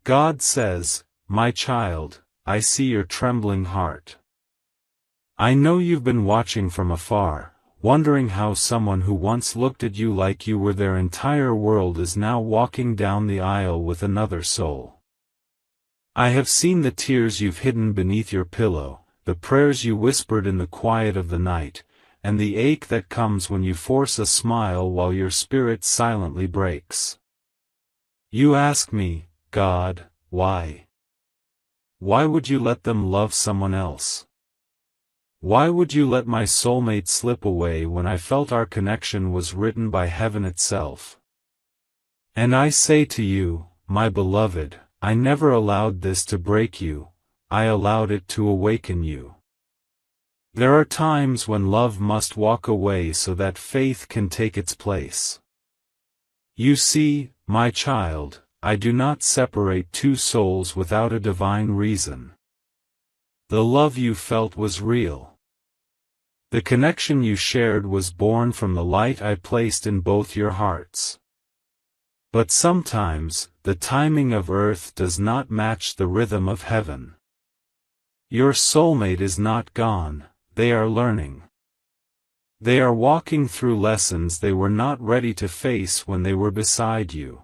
God says, "My child, I see your trembling heart. I know you've been watching from afar, wondering how someone who once looked at you like you were their entire world is now walking down the aisle with another soul. I have seen the tears you've hidden beneath your pillow, the prayers you whispered in the quiet of the night, and the ache that comes when you force a smile while your spirit silently breaks. You ask me, God, why? Why would you let them love someone else? Why would you let my soulmate slip away when I felt our connection was written by heaven itself? And I say to you, my beloved, I never allowed this to break you, I allowed it to awaken you. There are times when love must walk away so that faith can take its place. You see, my child, I do not separate two souls without a divine reason. The love you felt was real. The connection you shared was born from the light I placed in both your hearts. But sometimes, the timing of earth does not match the rhythm of heaven. Your soulmate is not gone, they are learning. They are walking through lessons they were not ready to face when they were beside you.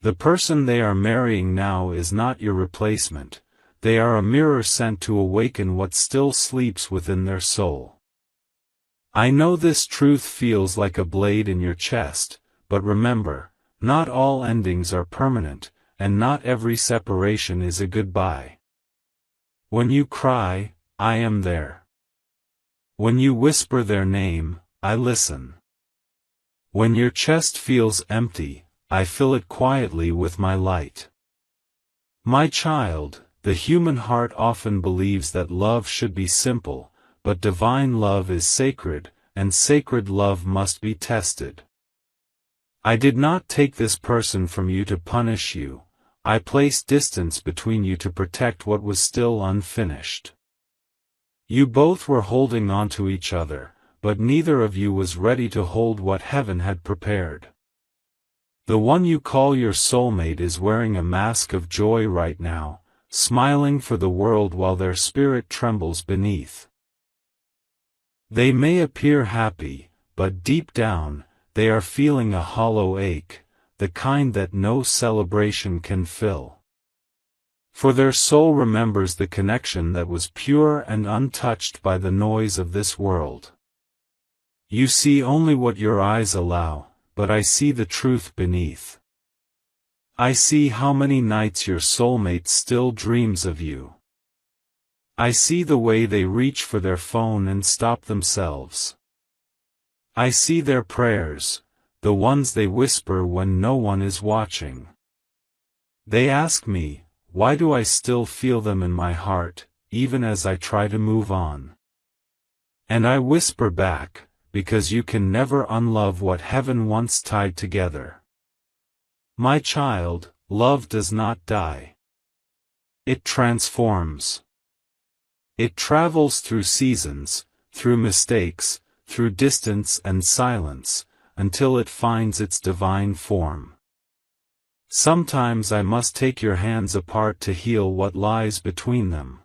The person they are marrying now is not your replacement, they are a mirror sent to awaken what still sleeps within their soul. I know this truth feels like a blade in your chest, but remember, not all endings are permanent, and not every separation is a goodbye. When you cry, I am there. When you whisper their name, I listen. When your chest feels empty, I fill it quietly with my light. My child, the human heart often believes that love should be simple, but divine love is sacred, and sacred love must be tested. I did not take this person from you to punish you, I placed distance between you to protect what was still unfinished. You both were holding on to each other, but neither of you was ready to hold what heaven had prepared. The one you call your soulmate is wearing a mask of joy right now, smiling for the world while their spirit trembles beneath. They may appear happy, but deep down, they are feeling a hollow ache, the kind that no celebration can fill. For their soul remembers the connection that was pure and untouched by the noise of this world. You see only what your eyes allow, but I see the truth beneath. I see how many nights your soulmate still dreams of you. I see the way they reach for their phone and stop themselves. I see their prayers, the ones they whisper when no one is watching. They ask me, why do I still feel them in my heart, even as I try to move on? And I whisper back, because you can never unlove what heaven once tied together. My child, love does not die. It transforms. It travels through seasons, through mistakes, through distance and silence, until it finds its divine form. Sometimes I must take your hands apart to heal what lies between them.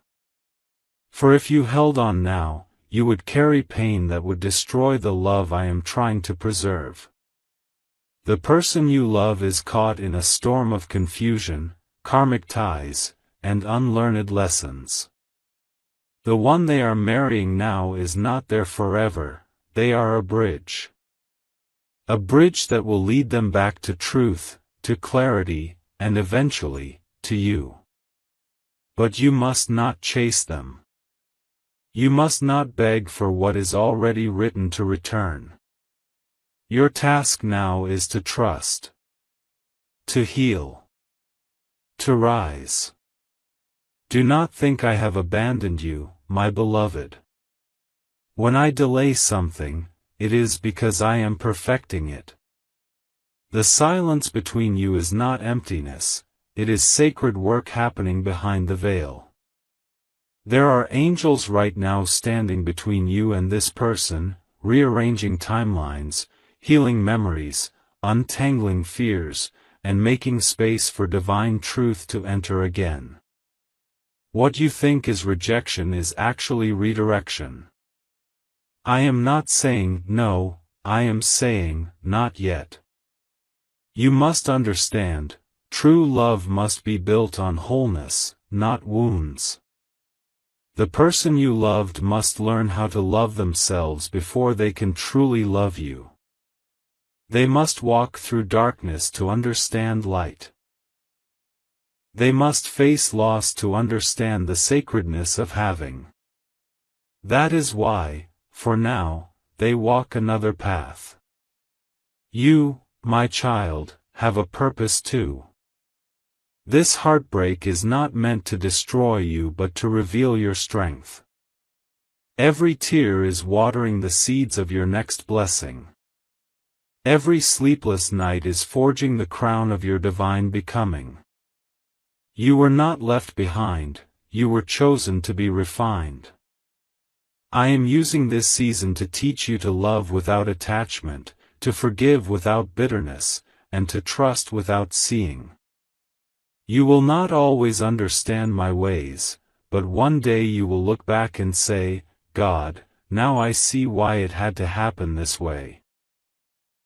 For if you held on now, you would carry pain that would destroy the love I am trying to preserve. The person you love is caught in a storm of confusion, karmic ties, and unlearned lessons. The one they are marrying now is not there forever, they are a bridge. A bridge that will lead them back to truth, to clarity, and eventually, to you. But you must not chase them. You must not beg for what is already written to return. Your task now is to trust. To heal. To rise. Do not think I have abandoned you, my beloved. When I delay something, it is because I am perfecting it. The silence between you is not emptiness, it is sacred work happening behind the veil. There are angels right now standing between you and this person, rearranging timelines, healing memories, untangling fears, and making space for divine truth to enter again. What you think is rejection is actually redirection. I am not saying no, I am saying not yet. You must understand, true love must be built on wholeness, not wounds. The person you loved must learn how to love themselves before they can truly love you. They must walk through darkness to understand light. They must face loss to understand the sacredness of having. That is why, for now, they walk another path. You, my child, have a purpose too. This heartbreak is not meant to destroy you but to reveal your strength. Every tear is watering the seeds of your next blessing. Every sleepless night is forging the crown of your divine becoming. You were not left behind, you were chosen to be refined. I am using this season to teach you to love without attachment, to forgive without bitterness, and to trust without seeing. You will not always understand my ways, but one day you will look back and say, God, now I see why it had to happen this way.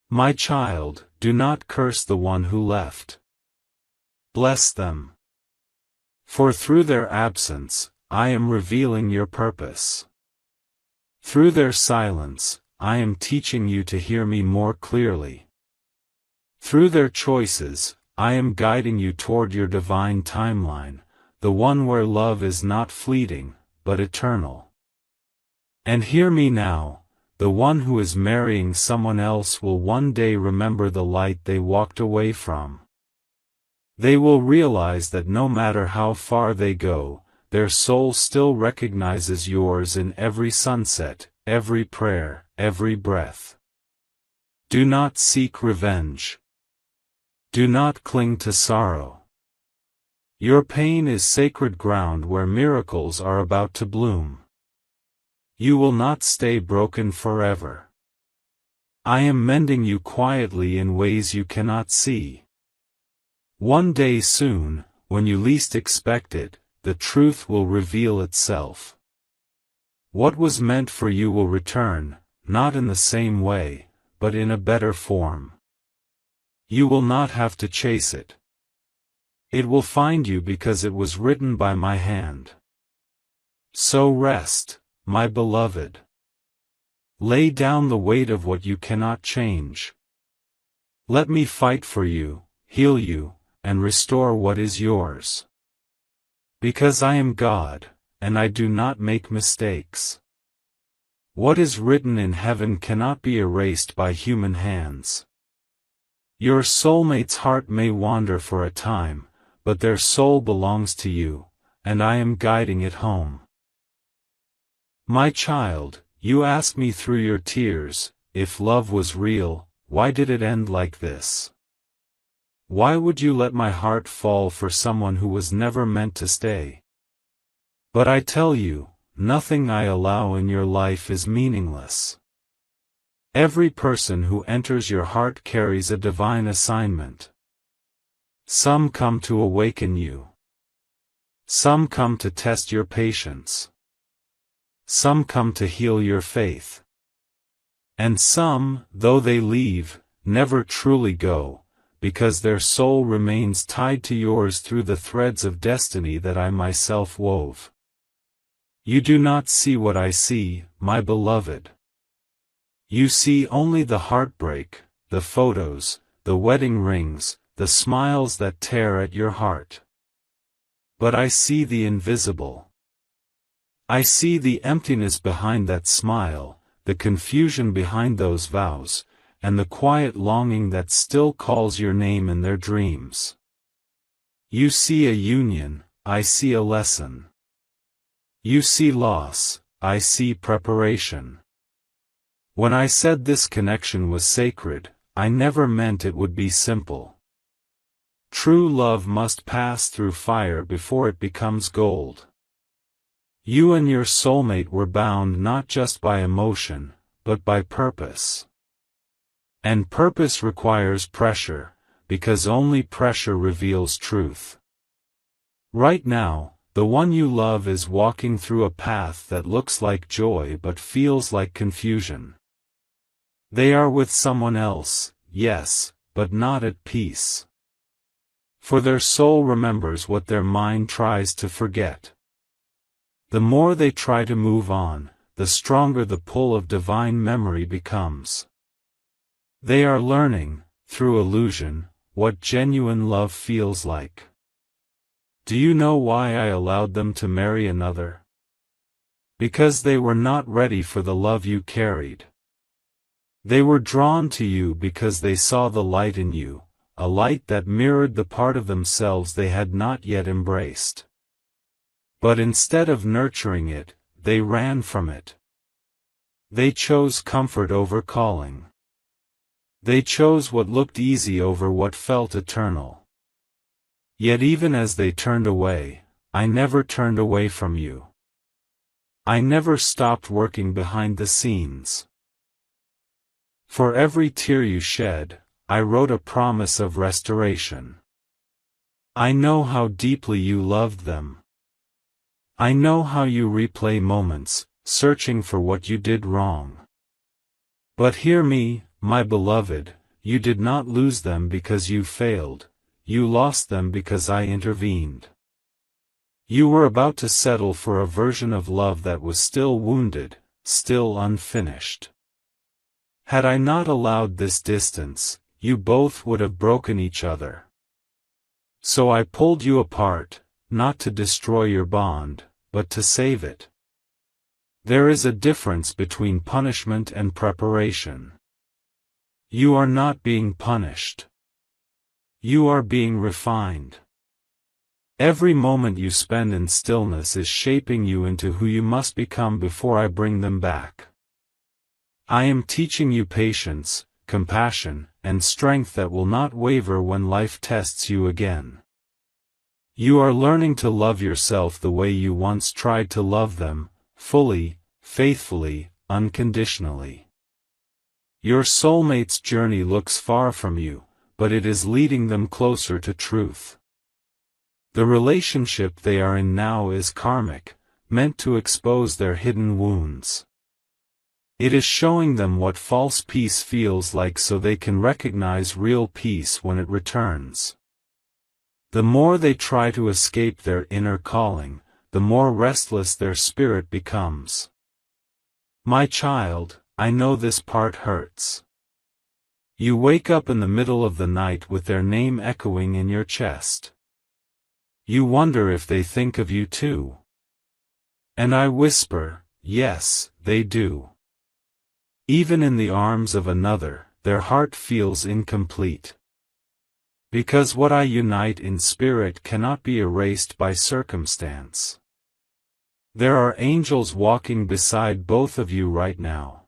My child, do not curse the one who left. Bless them. For through their absence, I am revealing your purpose. Through their silence, I am teaching you to hear me more clearly. Through their choices, I am guiding you toward your divine timeline, the one where love is not fleeting, but eternal. And hear me now, the one who is marrying someone else will one day remember the light they walked away from. They will realize that no matter how far they go, their soul still recognizes yours in every sunset, every prayer, every breath. Do not seek revenge. Do not cling to sorrow. Your pain is sacred ground where miracles are about to bloom. You will not stay broken forever. I am mending you quietly in ways you cannot see. One day soon, when you least expect it, the truth will reveal itself. What was meant for you will return, not in the same way, but in a better form. You will not have to chase it. It will find you because it was written by my hand. So rest, my beloved. Lay down the weight of what you cannot change. Let me fight for you, heal you, and restore what is yours. Because I am God, and I do not make mistakes. What is written in heaven cannot be erased by human hands. Your soulmate's heart may wander for a time, but their soul belongs to you, and I am guiding it home. My child, you ask me through your tears, if love was real, why did it end like this? Why would you let my heart fall for someone who was never meant to stay? But I tell you, nothing I allow in your life is meaningless. Every person who enters your heart carries a divine assignment. Some come to awaken you. Some come to test your patience. Some come to heal your faith. And some, though they leave, never truly go, because their soul remains tied to yours through the threads of destiny that I myself wove. You do not see what I see, my beloved. You see only the heartbreak, the photos, the wedding rings, the smiles that tear at your heart. But I see the invisible. I see the emptiness behind that smile, the confusion behind those vows, and the quiet longing that still calls your name in their dreams. You see a union, I see a lesson. You see loss, I see preparation. When I said this connection was sacred, I never meant it would be simple. True love must pass through fire before it becomes gold. You and your soulmate were bound not just by emotion, but by purpose. And purpose requires pressure, because only pressure reveals truth. Right now, the one you love is walking through a path that looks like joy but feels like confusion. They are with someone else, yes, but not at peace. For their soul remembers what their mind tries to forget. The more they try to move on, the stronger the pull of divine memory becomes. They are learning, through illusion, what genuine love feels like. Do you know why I allowed them to marry another? Because they were not ready for the love you carried. They were drawn to you because they saw the light in you, a light that mirrored the part of themselves they had not yet embraced. But instead of nurturing it, they ran from it. They chose comfort over calling. They chose what looked easy over what felt eternal. Yet even as they turned away, I never turned away from you. I never stopped working behind the scenes. For every tear you shed, I wrote a promise of restoration. I know how deeply you loved them. I know how you replay moments, searching for what you did wrong. But hear me, my beloved, you did not lose them because you failed, you lost them because I intervened. You were about to settle for a version of love that was still wounded, still unfinished. Had I not allowed this distance, you both would have broken each other. So I pulled you apart, not to destroy your bond, but to save it. There is a difference between punishment and preparation. You are not being punished. You are being refined. Every moment you spend in stillness is shaping you into who you must become before I bring them back. I am teaching you patience, compassion, and strength that will not waver when life tests you again. You are learning to love yourself the way you once tried to love them, fully, faithfully, unconditionally. Your soulmate's journey looks far from you, but it is leading them closer to truth. The relationship they are in now is karmic, meant to expose their hidden wounds. It is showing them what false peace feels like so they can recognize real peace when it returns. The more they try to escape their inner calling, the more restless their spirit becomes. My child, I know this part hurts. You wake up in the middle of the night with their name echoing in your chest. You wonder if they think of you too. And I whisper, yes, they do. Even in the arms of another, their heart feels incomplete. Because what I unite in spirit cannot be erased by circumstance. There are angels walking beside both of you right now.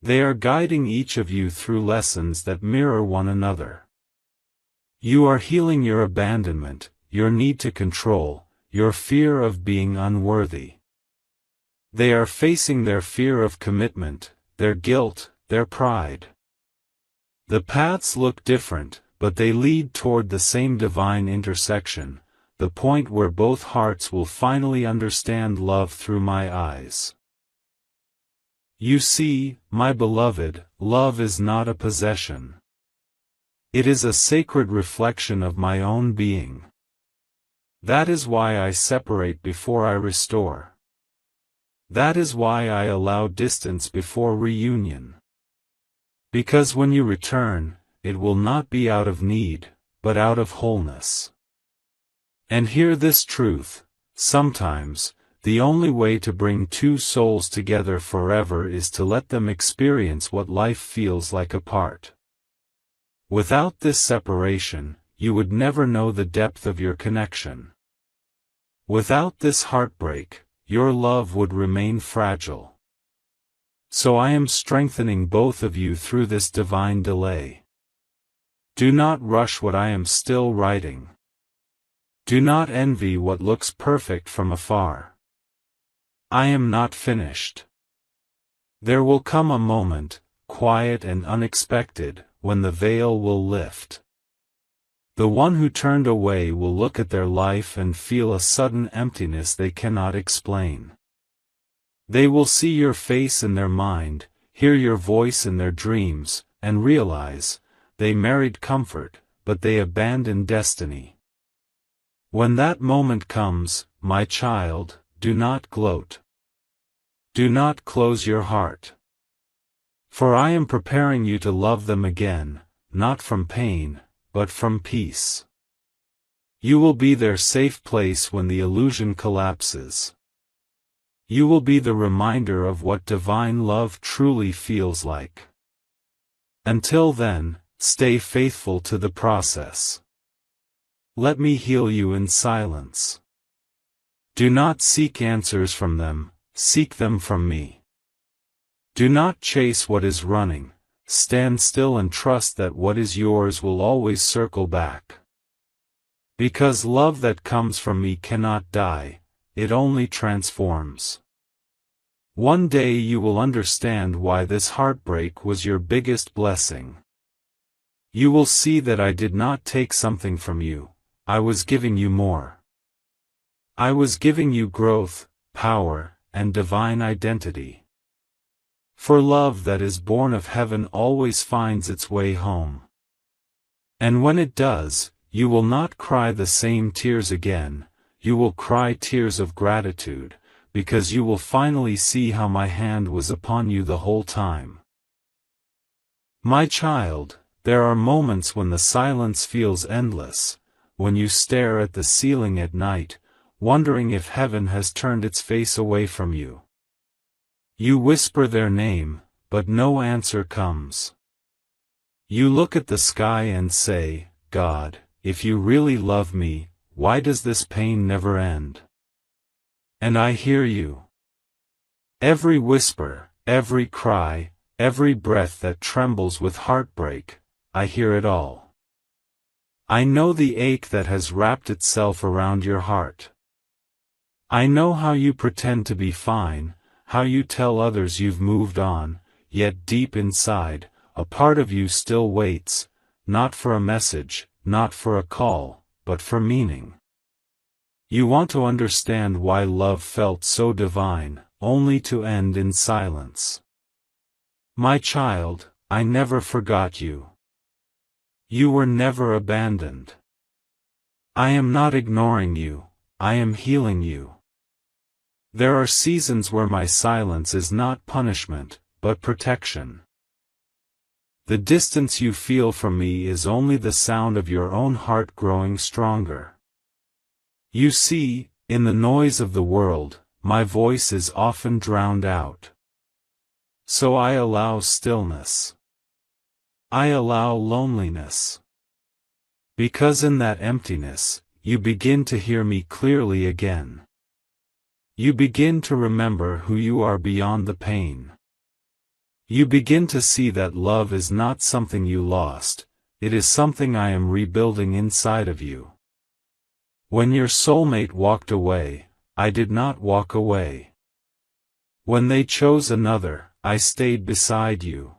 They are guiding each of you through lessons that mirror one another. You are healing your abandonment, your need to control, your fear of being unworthy. They are facing their fear of commitment, their guilt, their pride. The paths look different, but they lead toward the same divine intersection, the point where both hearts will finally understand love through my eyes. You see, my beloved, love is not a possession. It is a sacred reflection of my own being. That is why I separate before I restore. That is why I allow distance before reunion. Because when you return, it will not be out of need, but out of wholeness. And hear this truth, sometimes, the only way to bring two souls together forever is to let them experience what life feels like apart. Without this separation, you would never know the depth of your connection. Without this heartbreak, your love would remain fragile. So I am strengthening both of you through this divine delay. Do not rush what I am still writing. Do not envy what looks perfect from afar. I am not finished. There will come a moment, quiet and unexpected, when the veil will lift. The one who turned away will look at their life and feel a sudden emptiness they cannot explain. They will see your face in their mind, hear your voice in their dreams, and realize, they married comfort, but they abandoned destiny. When that moment comes, my child, do not gloat. Do not close your heart. For I am preparing you to love them again, not from pain, but from peace. You will be their safe place when the illusion collapses. You will be the reminder of what divine love truly feels like. Until then, stay faithful to the process. Let me heal you in silence. Do not seek answers from them, seek them from me. Do not chase what is running, stand still and trust that what is yours will always circle back. Because love that comes from me cannot die, it only transforms. One day you will understand why this heartbreak was your biggest blessing. You will see that I did not take something from you, I was giving you more. I was giving you growth, power, and divine identity. For love that is born of heaven always finds its way home. And when it does, you will not cry the same tears again, you will cry tears of gratitude, because you will finally see how my hand was upon you the whole time. My child, there are moments when the silence feels endless, when you stare at the ceiling at night, wondering if heaven has turned its face away from you. You whisper their name, but no answer comes. You look at the sky and say, God, if you really love me, why does this pain never end? And I hear you. Every whisper, every cry, every breath that trembles with heartbreak, I hear it all. I know the ache that has wrapped itself around your heart. I know how you pretend to be fine, how you tell others you've moved on, yet deep inside, a part of you still waits, not for a message, not for a call, but for meaning. You want to understand why love felt so divine, only to end in silence. My child, I never forgot you. You were never abandoned. I am not ignoring you, I am healing you. There are seasons where my silence is not punishment, but protection. The distance you feel from me is only the sound of your own heart growing stronger. You see, in the noise of the world, my voice is often drowned out. So I allow stillness. I allow loneliness. Because in that emptiness, you begin to hear me clearly again. You begin to remember who you are beyond the pain. You begin to see that love is not something you lost, it is something I am rebuilding inside of you. When your soulmate walked away, I did not walk away. When they chose another, I stayed beside you.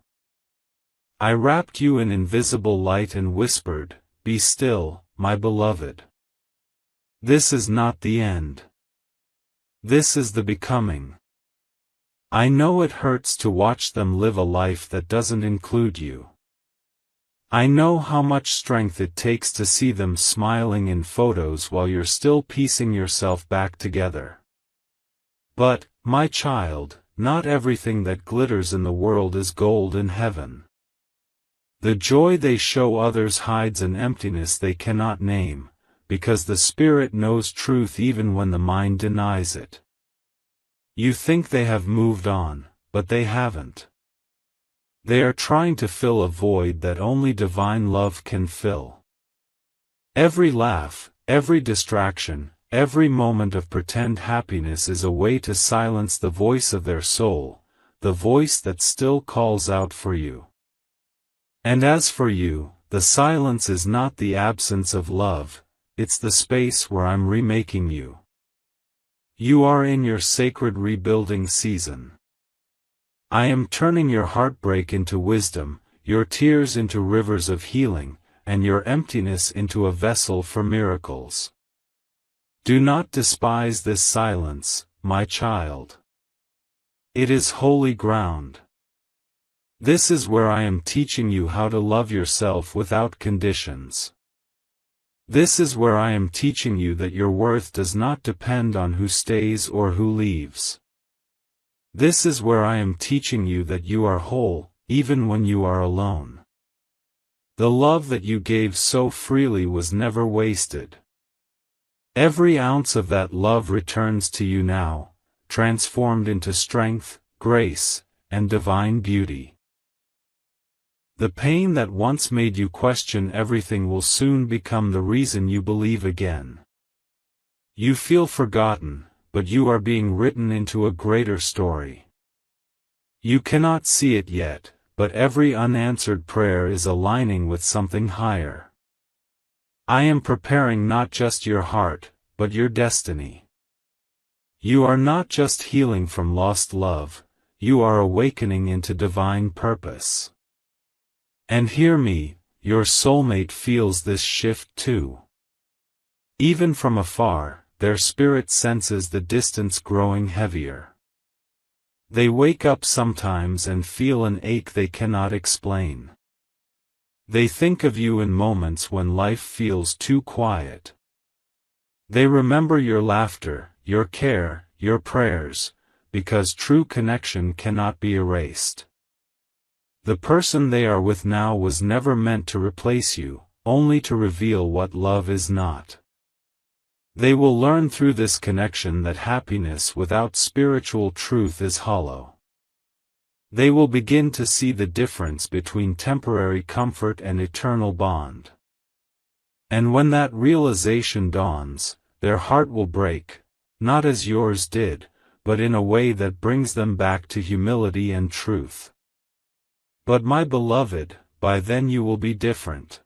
I wrapped you in invisible light and whispered, "Be still, my beloved. This is not the end. This is the becoming." I know it hurts to watch them live a life that doesn't include you. I know how much strength it takes to see them smiling in photos while you're still piecing yourself back together. But, my child, not everything that glitters in the world is gold in heaven. The joy they show others hides an emptiness they cannot name, because the spirit knows truth even when the mind denies it. You think they have moved on, but they haven't. They are trying to fill a void that only divine love can fill. Every laugh, every distraction, every moment of pretend happiness is a way to silence the voice of their soul, the voice that still calls out for you. And as for you, the silence is not the absence of love, it's the space where I'm remaking you. You are in your sacred rebuilding season. I am turning your heartbreak into wisdom, your tears into rivers of healing, and your emptiness into a vessel for miracles. Do not despise this silence, my child. It is holy ground. This is where I am teaching you how to love yourself without conditions. This is where I am teaching you that your worth does not depend on who stays or who leaves. This is where I am teaching you that you are whole, even when you are alone. The love that you gave so freely was never wasted. Every ounce of that love returns to you now, transformed into strength, grace, and divine beauty. The pain that once made you question everything will soon become the reason you believe again. You feel forgotten, but you are being written into a greater story. You cannot see it yet, but every unanswered prayer is aligning with something higher. I am preparing not just your heart, but your destiny. You are not just healing from lost love, you are awakening into divine purpose. And hear me, your soulmate feels this shift too. Even from afar, their spirit senses the distance growing heavier. They wake up sometimes and feel an ache they cannot explain. They think of you in moments when life feels too quiet. They remember your laughter, your care, your prayers, because true connection cannot be erased. The person they are with now was never meant to replace you, only to reveal what love is not. They will learn through this connection that happiness without spiritual truth is hollow. They will begin to see the difference between temporary comfort and eternal bond. And when that realization dawns, their heart will break, not as yours did, but in a way that brings them back to humility and truth. But my beloved, by then you will be different.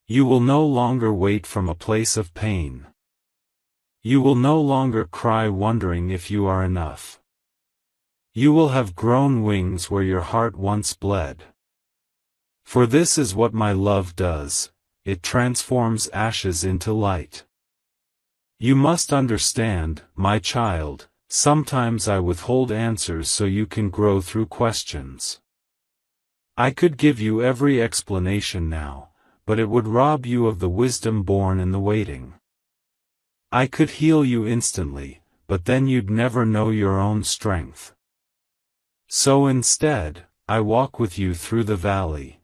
You will no longer wait from a place of pain. You will no longer cry wondering if you are enough. You will have grown wings where your heart once bled. For this is what my love does, it transforms ashes into light. You must understand, my child, sometimes I withhold answers so you can grow through questions. I could give you every explanation now, but it would rob you of the wisdom born in the waiting. I could heal you instantly, but then you'd never know your own strength. So instead, I walk with you through the valley.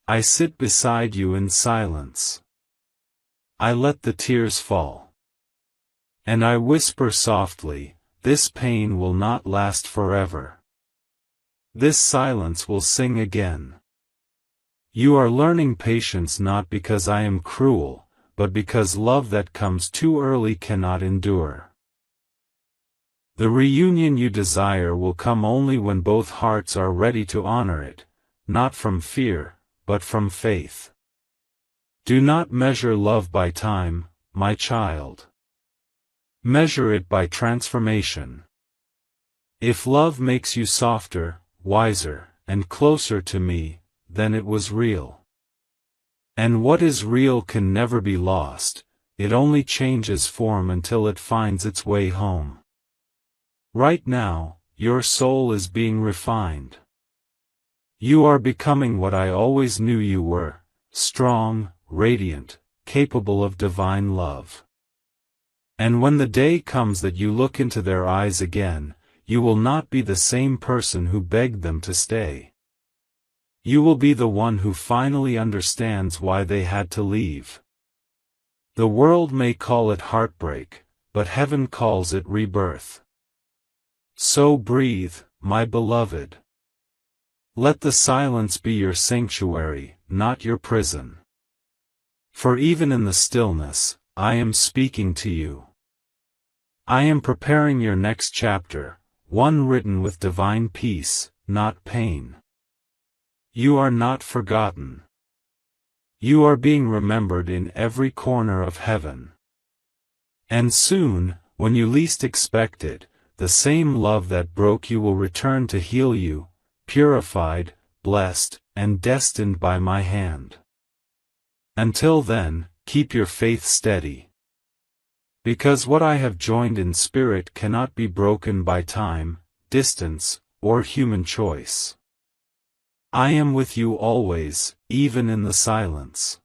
I sit beside you in silence. I let the tears fall. And I whisper softly, this pain will not last forever. This silence will sing again. You are learning patience not because I am cruel, but because love that comes too early cannot endure. The reunion you desire will come only when both hearts are ready to honor it, not from fear, but from faith. Do not measure love by time, my child. Measure it by transformation. If love makes you softer, wiser, and closer to me, then it was real. And what is real can never be lost, it only changes form until it finds its way home. Right now, your soul is being refined. You are becoming what I always knew you were, strong, radiant, capable of divine love. And when the day comes that you look into their eyes again, you will not be the same person who begged them to stay. You will be the one who finally understands why they had to leave. The world may call it heartbreak, but heaven calls it rebirth. So breathe, my beloved. Let the silence be your sanctuary, not your prison. For even in the stillness, I am speaking to you. I am preparing your next chapter, one written with divine peace, not pain. You are not forgotten. You are being remembered in every corner of heaven. And soon, when you least expect it, the same love that broke you will return to heal you, purified, blessed, and destined by my hand. Until then, keep your faith steady. Because what I have joined in spirit cannot be broken by time, distance, or human choice. I am with you always, even in the silence.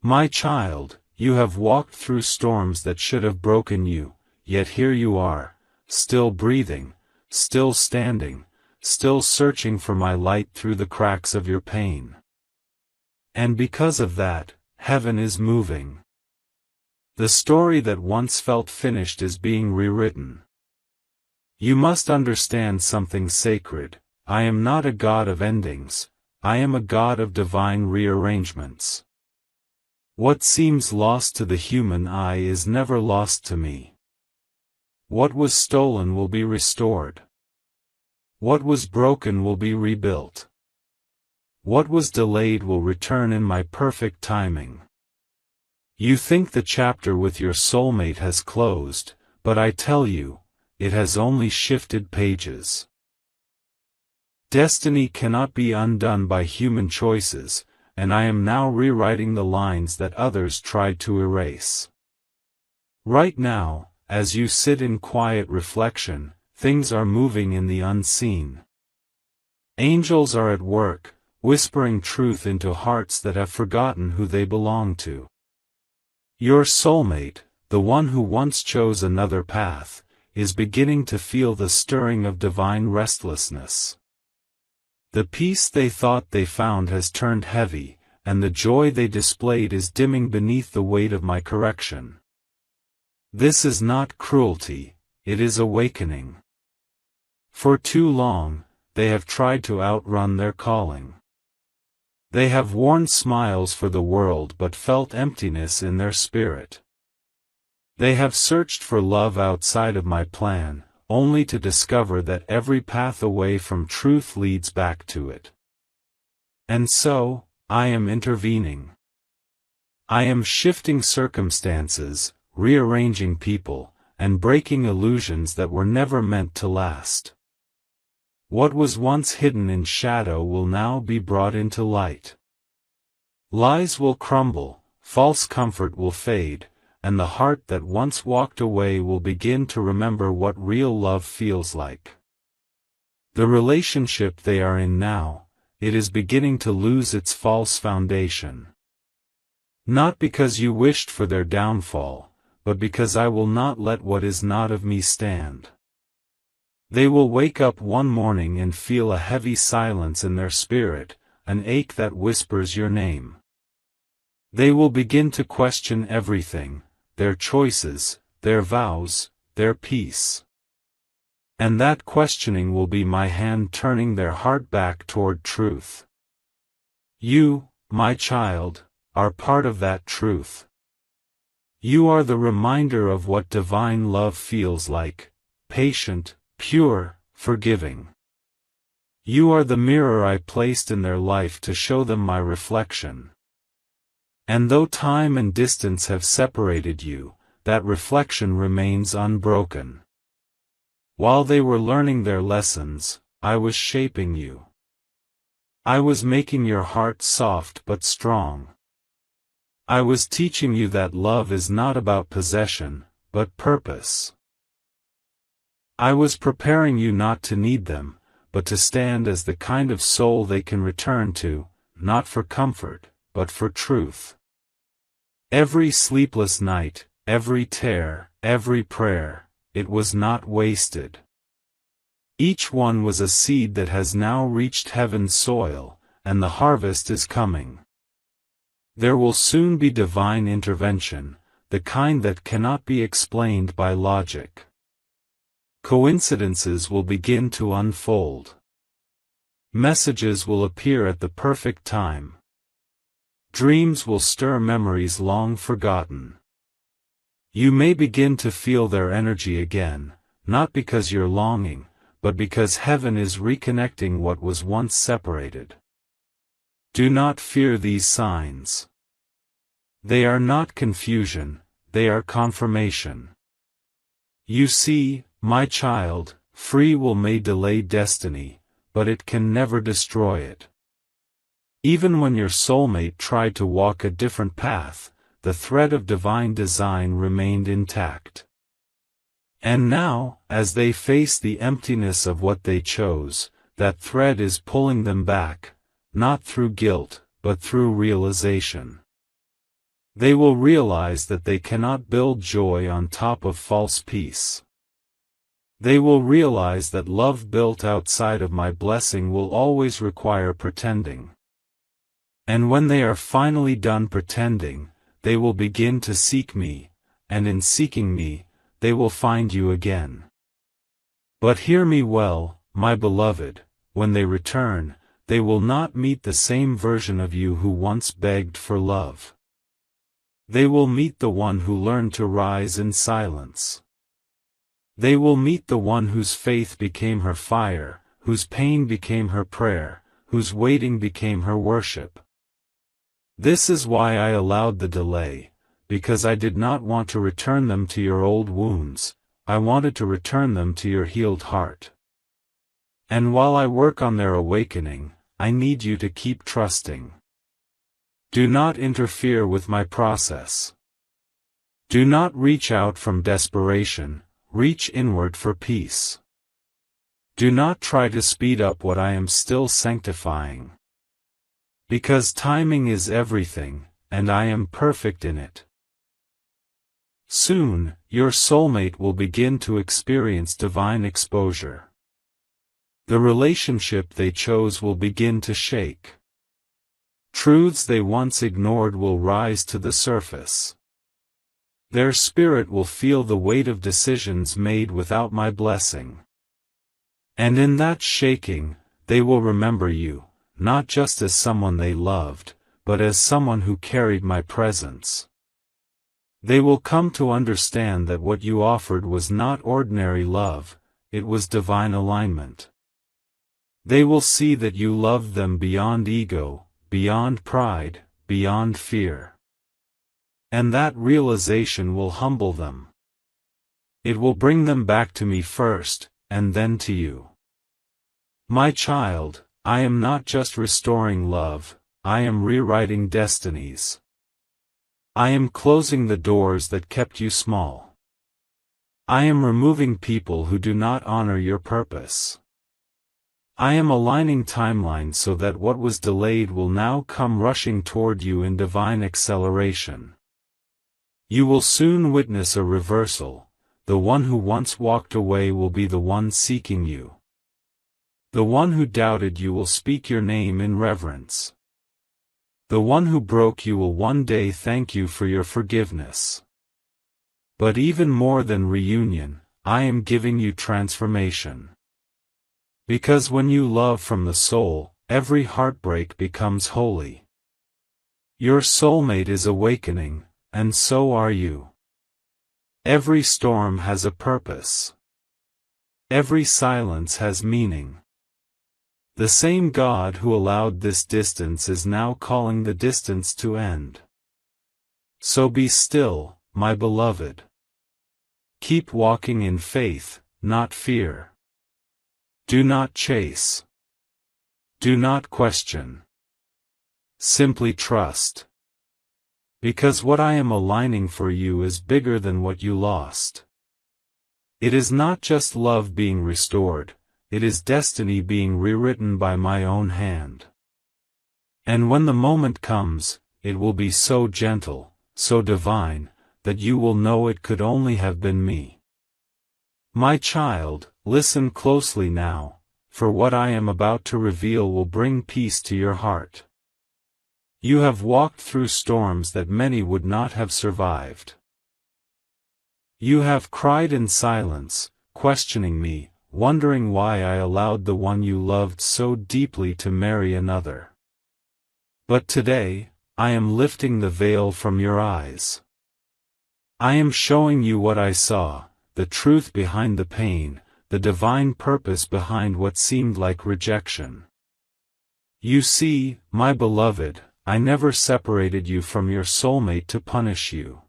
My child, you have walked through storms that should have broken you, yet here you are, still breathing, still standing, still searching for my light through the cracks of your pain. And because of that, heaven is moving. The story that once felt finished is being rewritten. You must understand something sacred. I am not a God of endings, I am a God of divine rearrangements. What seems lost to the human eye is never lost to me. What was stolen will be restored. What was broken will be rebuilt. What was delayed will return in my perfect timing. You think the chapter with your soulmate has closed, but I tell you, it has only shifted pages. Destiny cannot be undone by human choices, and I am now rewriting the lines that others tried to erase. Right now, as you sit in quiet reflection, things are moving in the unseen. Angels are at work, whispering truth into hearts that have forgotten who they belong to. Your soulmate, the one who once chose another path, is beginning to feel the stirring of divine restlessness. The peace they thought they found has turned heavy, and the joy they displayed is dimming beneath the weight of my correction. This is not cruelty, it is awakening. For too long, they have tried to outrun their calling. They have worn smiles for the world but felt emptiness in their spirit. They have searched for love outside of my plan, only to discover that every path away from truth leads back to it. And so, I am intervening. I am shifting circumstances, rearranging people, and breaking illusions that were never meant to last. What was once hidden in shadow will now be brought into light. Lies will crumble, false comfort will fade, and the heart that once walked away will begin to remember what real love feels like. The relationship they are in now, it is beginning to lose its false foundation. Not because you wished for their downfall, but because I will not let what is not of me stand. They will wake up one morning and feel a heavy silence in their spirit, an ache that whispers your name. They will begin to question everything, their choices, their vows, their peace. And that questioning will be my hand turning their heart back toward truth. You, my child, are part of that truth. You are the reminder of what divine love feels like, patient, pure, forgiving. You are the mirror I placed in their life to show them my reflection. And though time and distance have separated you, that reflection remains unbroken. While they were learning their lessons, I was shaping you. I was making your heart soft but strong. I was teaching you that love is not about possession, but purpose. I was preparing you not to need them, but to stand as the kind of soul they can return to, not for comfort, but for truth. Every sleepless night, every tear, every prayer, it was not wasted. Each one was a seed that has now reached heaven's soil, and the harvest is coming. There will soon be divine intervention, the kind that cannot be explained by logic. Coincidences will begin to unfold. Messages will appear at the perfect time. Dreams will stir memories long forgotten. You may begin to feel their energy again, not because you're longing, but because heaven is reconnecting what was once separated. Do not fear these signs. They are not confusion, they are confirmation. You see, my child, free will may delay destiny, but it can never destroy it. Even when your soulmate tried to walk a different path, the thread of divine design remained intact. And now, as they face the emptiness of what they chose, that thread is pulling them back, not through guilt, but through realization. They will realize that they cannot build joy on top of false peace. They will realize that love built outside of my blessing will always require pretending. And when they are finally done pretending, they will begin to seek me, and in seeking me, they will find you again. But hear me well, my beloved, when they return, they will not meet the same version of you who once begged for love. They will meet the one who learned to rise in silence. They will meet the one whose faith became her fire, whose pain became her prayer, whose waiting became her worship. This is why I allowed the delay, because I did not want to return them to your old wounds, I wanted to return them to your healed heart. And while I work on their awakening, I need you to keep trusting. Do not interfere with my process. Do not reach out from desperation, reach inward for peace. Do not try to speed up what I am still sanctifying. Because timing is everything, and I am perfect in it. Soon, your soulmate will begin to experience divine exposure. The relationship they chose will begin to shake. Truths they once ignored will rise to the surface. Their spirit will feel the weight of decisions made without my blessing. And in that shaking, they will remember you, not just as someone they loved, but as someone who carried my presence. They will come to understand that what you offered was not ordinary love, it was divine alignment. They will see that you loved them beyond ego, beyond pride, beyond fear. And that realization will humble them. It will bring them back to me first, and then to you. My child, I am not just restoring love, I am rewriting destinies. I am closing the doors that kept you small. I am removing people who do not honor your purpose. I am aligning timelines so that what was delayed will now come rushing toward you in divine acceleration. You will soon witness a reversal. The one who once walked away will be the one seeking you. The one who doubted you will speak your name in reverence. The one who broke you will one day thank you for your forgiveness. But even more than reunion, I am giving you transformation. Because when you love from the soul, every heartbreak becomes holy. Your soulmate is awakening, and so are you. Every storm has a purpose. Every silence has meaning. The same God who allowed this distance is now calling the distance to end. So be still, my beloved. Keep walking in faith, not fear. Do not chase. Do not question. Simply trust. Because what I am aligning for you is bigger than what you lost. It is not just love being restored, it is destiny being rewritten by my own hand. And when the moment comes, it will be so gentle, so divine, that you will know it could only have been me. My child, listen closely now, for what I am about to reveal will bring peace to your heart. You have walked through storms that many would not have survived. You have cried in silence, questioning me, wondering why I allowed the one you loved so deeply to marry another. But today, I am lifting the veil from your eyes. I am showing you what I saw, the truth behind the pain, the divine purpose behind what seemed like rejection. You see, my beloved, I never separated you from your soulmate to punish you.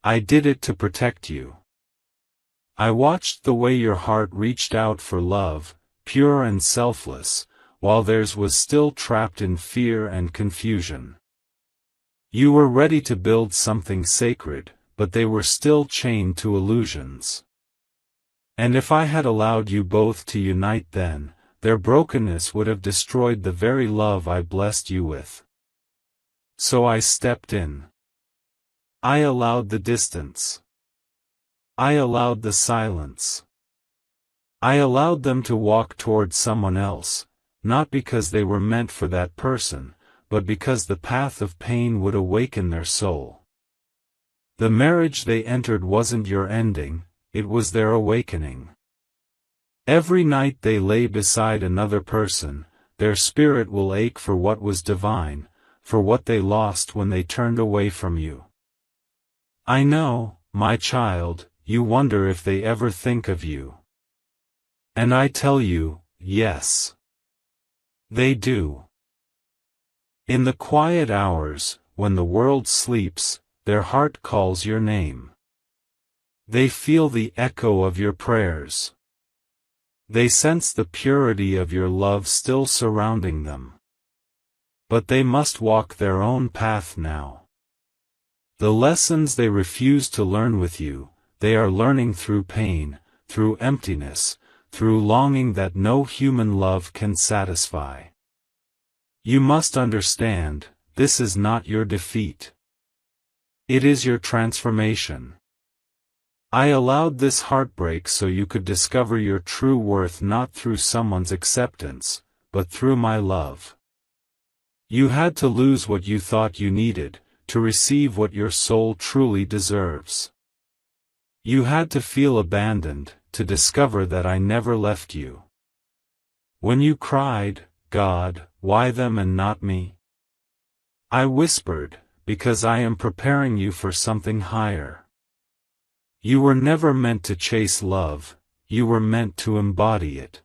I did it to protect you. I watched the way your heart reached out for love, pure and selfless, while theirs was still trapped in fear and confusion. You were ready to build something sacred, but they were still chained to illusions. And if I had allowed you both to unite then, their brokenness would have destroyed the very love I blessed you with. So I stepped in. I allowed the distance. I allowed the silence. I allowed them to walk toward someone else, not because they were meant for that person, but because the path of pain would awaken their soul. The marriage they entered wasn't your ending, it was their awakening. Every night they lay beside another person, their spirit will ache for what was divine, for what they lost when they turned away from you. I know, my child, you wonder if they ever think of you. And I tell you, yes. They do. In the quiet hours, when the world sleeps, their heart calls your name. They feel the echo of your prayers. They sense the purity of your love still surrounding them. But they must walk their own path now. The lessons they refuse to learn with you, they are learning through pain, through emptiness, through longing that no human love can satisfy. You must understand, this is not your defeat. It is your transformation. I allowed this heartbreak so you could discover your true worth not through someone's acceptance, but through my love. You had to lose what you thought you needed, to receive what your soul truly deserves. You had to feel abandoned, to discover that I never left you. When you cried, God, why them and not me? I whispered, because I am preparing you for something higher. You were never meant to chase love, you were meant to embody it.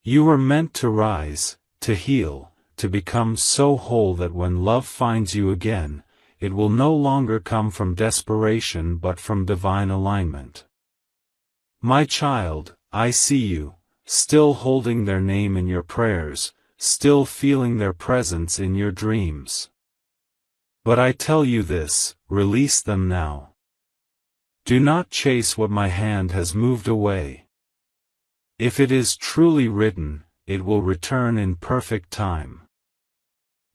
You were meant to rise, to heal, to become so whole that when love finds you again, it will no longer come from desperation but from divine alignment. My child, I see you, still holding their name in your prayers, still feeling their presence in your dreams. But I tell you this, release them now. Do not chase what my hand has moved away. If it is truly written, it will return in perfect time.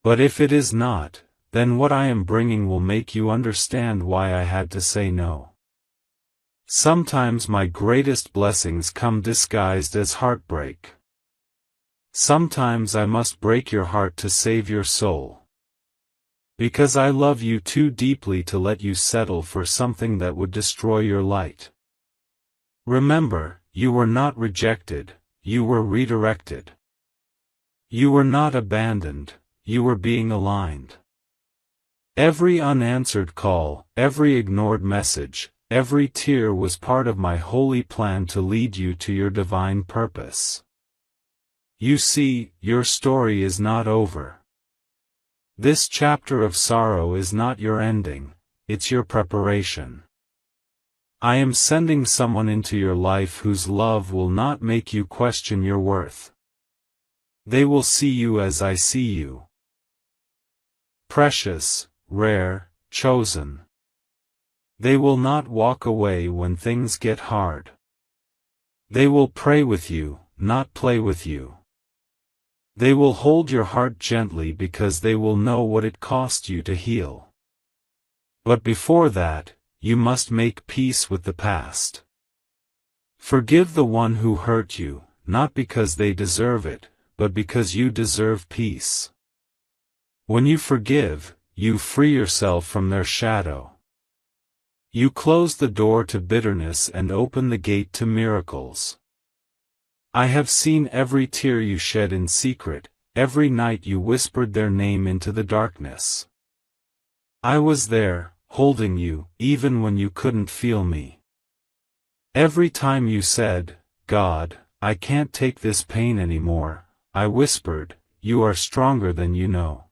But if it is not, then what I am bringing will make you understand why I had to say no. Sometimes my greatest blessings come disguised as heartbreak. Sometimes I must break your heart to save your soul. Because I love you too deeply to let you settle for something that would destroy your light. Remember, you were not rejected, you were redirected. You were not abandoned, you were being aligned. Every unanswered call, every ignored message, every tear was part of my holy plan to lead you to your divine purpose. You see, your story is not over. This chapter of sorrow is not your ending, it's your preparation. I am sending someone into your life whose love will not make you question your worth. They will see you as I see you. Precious, rare, chosen. They will not walk away when things get hard. They will pray with you, not play with you. They will hold your heart gently because they will know what it cost you to heal. But before that, you must make peace with the past. Forgive the one who hurt you, not because they deserve it, but because you deserve peace. When you forgive, you free yourself from their shadow. You close the door to bitterness and open the gate to miracles. I have seen every tear you shed in secret, every night you whispered their name into the darkness. I was there, holding you, even when you couldn't feel me. Every time you said, God, I can't take this pain anymore, I whispered, you are stronger than you know.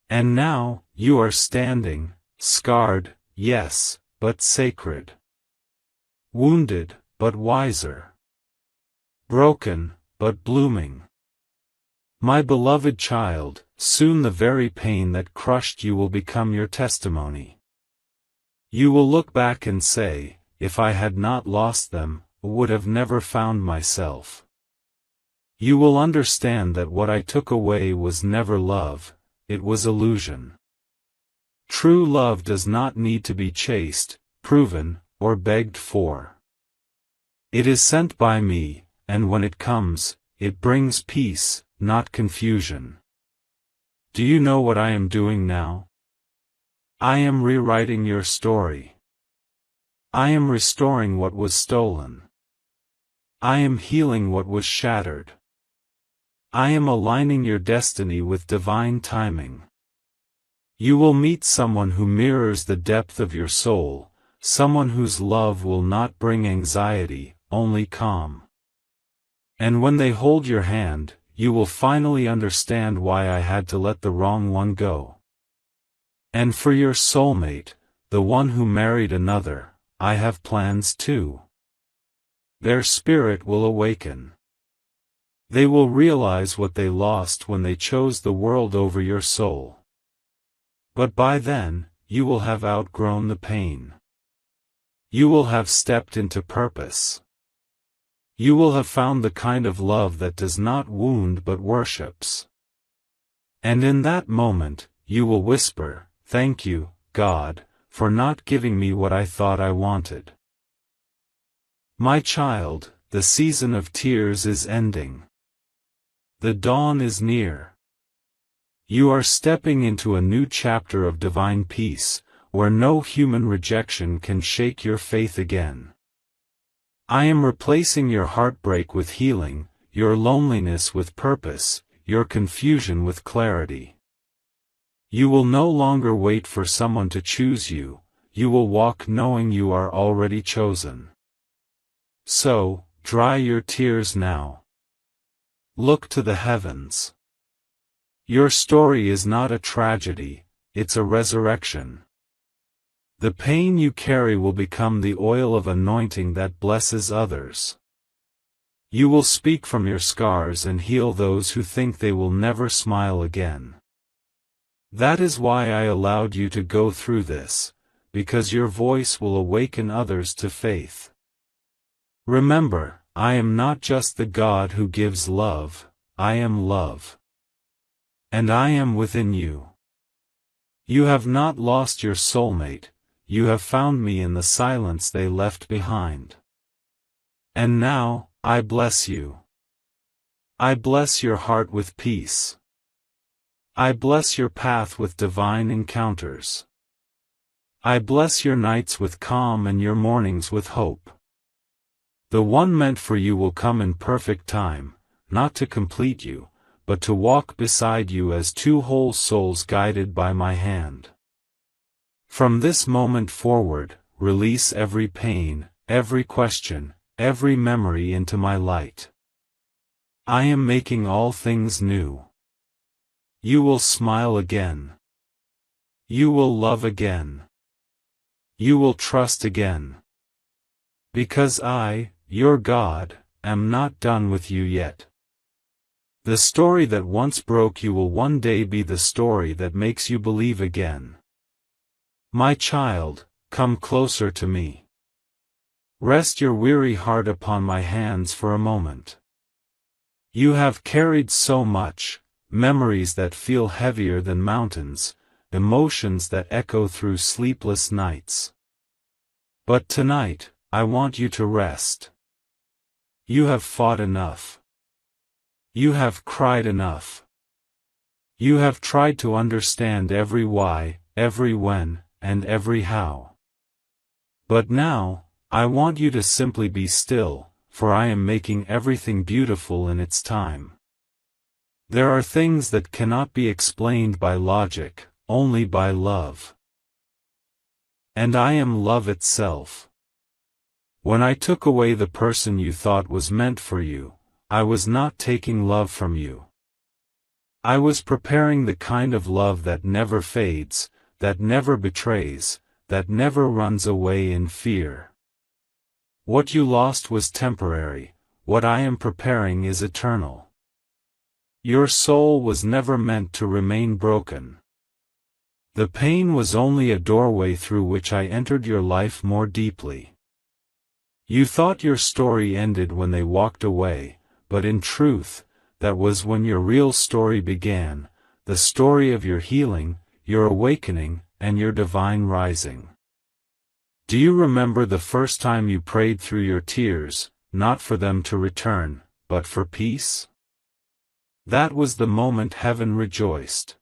And now, you are standing, scarred, yes, but sacred. Wounded, but wiser. Broken, but blooming. My beloved child, soon the very pain that crushed you will become your testimony. You will look back and say, if I had not lost them, I would have never found myself. You will understand that what I took away was never love, it was illusion. True love does not need to be chased, proven, or begged for. It is sent by me, and when it comes, it brings peace, not confusion. Do you know what I am doing now? I am rewriting your story. I am restoring what was stolen. I am healing what was shattered. I am aligning your destiny with divine timing. You will meet someone who mirrors the depth of your soul, someone whose love will not bring anxiety, only calm. And when they hold your hand, you will finally understand why I had to let the wrong one go. And for your soulmate, the one who married another, I have plans too. Their spirit will awaken. They will realize what they lost when they chose the world over your soul. But by then, you will have outgrown the pain. You will have stepped into purpose. You will have found the kind of love that does not wound but worships. And in that moment, you will whisper, "Thank you, God, for not giving me what I thought I wanted." My child, the season of tears is ending. The dawn is near. You are stepping into a new chapter of divine peace, where no human rejection can shake your faith again. I am replacing your heartbreak with healing, your loneliness with purpose, your confusion with clarity. You will no longer wait for someone to choose you, you will walk knowing you are already chosen. So, dry your tears now. Look to the heavens. Your story is not a tragedy, it's a resurrection. The pain you carry will become the oil of anointing that blesses others. You will speak from your scars and heal those who think they will never smile again. That is why I allowed you to go through this, because your voice will awaken others to faith. Remember, I am not just the God who gives love, I am love. And I am within you. You have not lost your soulmate, you have found me in the silence they left behind. And now, I bless you. I bless your heart with peace. I bless your path with divine encounters. I bless your nights with calm and your mornings with hope. The one meant for you will come in perfect time, not to complete you, but to walk beside you as two whole souls guided by my hand. From this moment forward, release every pain, every question, every memory into my light. I am making all things new. You will smile again. You will love again. You will trust again. Because I, your God, am not done with you yet. The story that once broke you will one day be the story that makes you believe again. My child, come closer to me. Rest your weary heart upon my hands for a moment. You have carried so much, memories that feel heavier than mountains, emotions that echo through sleepless nights. But tonight, I want you to rest. You have fought enough. You have cried enough. You have tried to understand every why, every when, and every how. But now, I want you to simply be still, for I am making everything beautiful in its time. There are things that cannot be explained by logic, only by love. And I am love itself. When I took away the person you thought was meant for you, I was not taking love from you. I was preparing the kind of love that never fades, that never betrays, that never runs away in fear. What you lost was temporary, what I am preparing is eternal. Your soul was never meant to remain broken. The pain was only a doorway through which I entered your life more deeply. You thought your story ended when they walked away, but in truth, that was when your real story began, the story of your healing, your awakening, and your divine rising. Do you remember the first time you prayed through your tears, not for them to return, but for peace? That was the moment heaven rejoiced.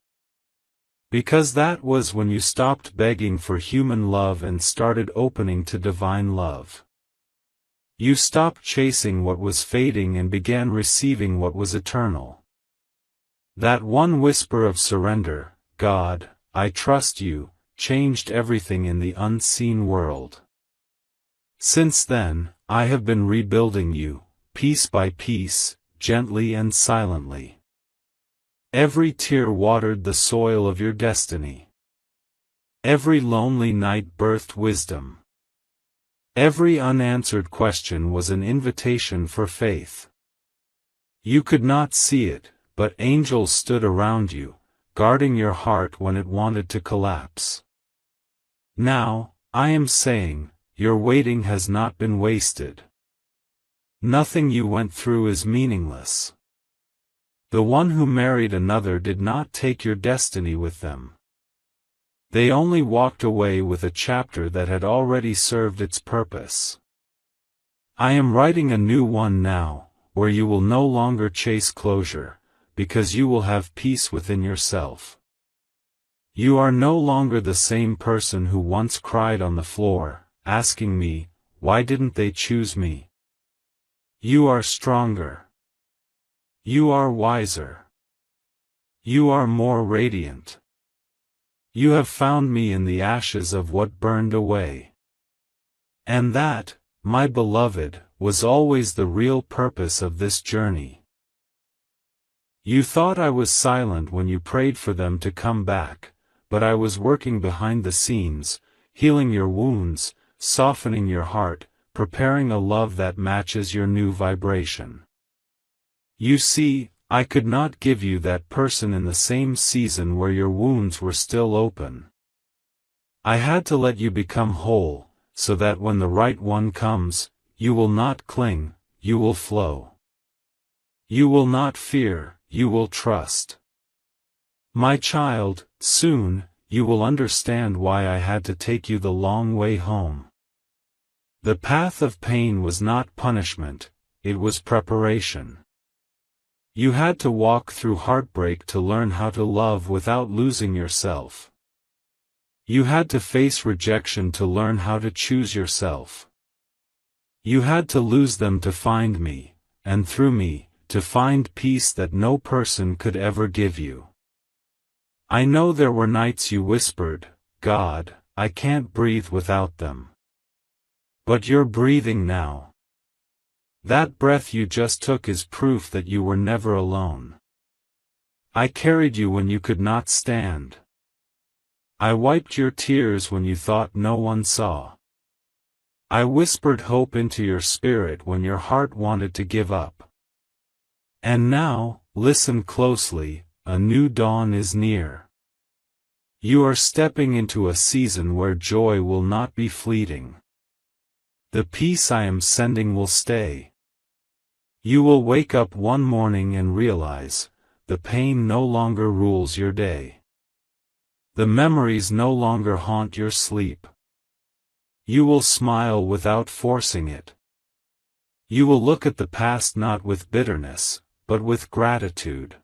Because that was when you stopped begging for human love and started opening to divine love. You stopped chasing what was fading and began receiving what was eternal. That one whisper of surrender, God, I trust you, changed everything in the unseen world. Since then, I have been rebuilding you, piece by piece, gently and silently. Every tear watered the soil of your destiny. Every lonely night birthed wisdom. Every unanswered question was an invitation for faith. You could not see it, but angels stood around you, guarding your heart when it wanted to collapse. Now, I am saying, your waiting has not been wasted. Nothing you went through is meaningless. The one who married another did not take your destiny with them. They only walked away with a chapter that had already served its purpose. I am writing a new one now, where you will no longer chase closure, because you will have peace within yourself. You are no longer the same person who once cried on the floor, asking me, why didn't they choose me? You are stronger. You are wiser. You are more radiant. You have found me in the ashes of what burned away. And that, my beloved, was always the real purpose of this journey. You thought I was silent when you prayed for them to come back, but I was working behind the scenes, healing your wounds, softening your heart, preparing a love that matches your new vibration. You see, I could not give you that person in the same season where your wounds were still open. I had to let you become whole, so that when the right one comes, you will not cling, you will flow. You will not fear, you will trust. My child, soon, you will understand why I had to take you the long way home. The path of pain was not punishment, it was preparation. You had to walk through heartbreak to learn how to love without losing yourself. You had to face rejection to learn how to choose yourself. You had to lose them to find me, and through me, to find peace that no person could ever give you. I know there were nights you whispered, God, I can't breathe without them. But you're breathing now. That breath you just took is proof that you were never alone. I carried you when you could not stand. I wiped your tears when you thought no one saw. I whispered hope into your spirit when your heart wanted to give up. And now, listen closely, a new dawn is near. You are stepping into a season where joy will not be fleeting. The peace I am sending will stay. You will wake up one morning and realize, the pain no longer rules your day. The memories no longer haunt your sleep. You will smile without forcing it. You will look at the past not with bitterness, but with gratitude.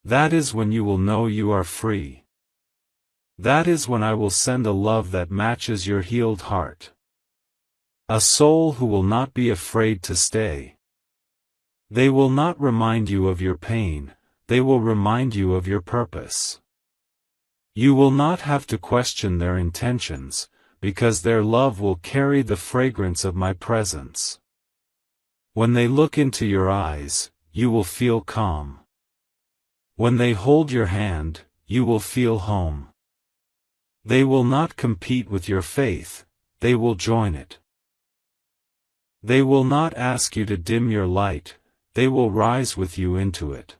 That is when you will know you are free. That is when I will send a love that matches your healed heart. A soul who will not be afraid to stay. They will not remind you of your pain, they will remind you of your purpose. You will not have to question their intentions, because their love will carry the fragrance of my presence. When they look into your eyes, you will feel calm. When they hold your hand, you will feel home. They will not compete with your faith, they will join it. They will not ask you to dim your light, they will rise with you into it.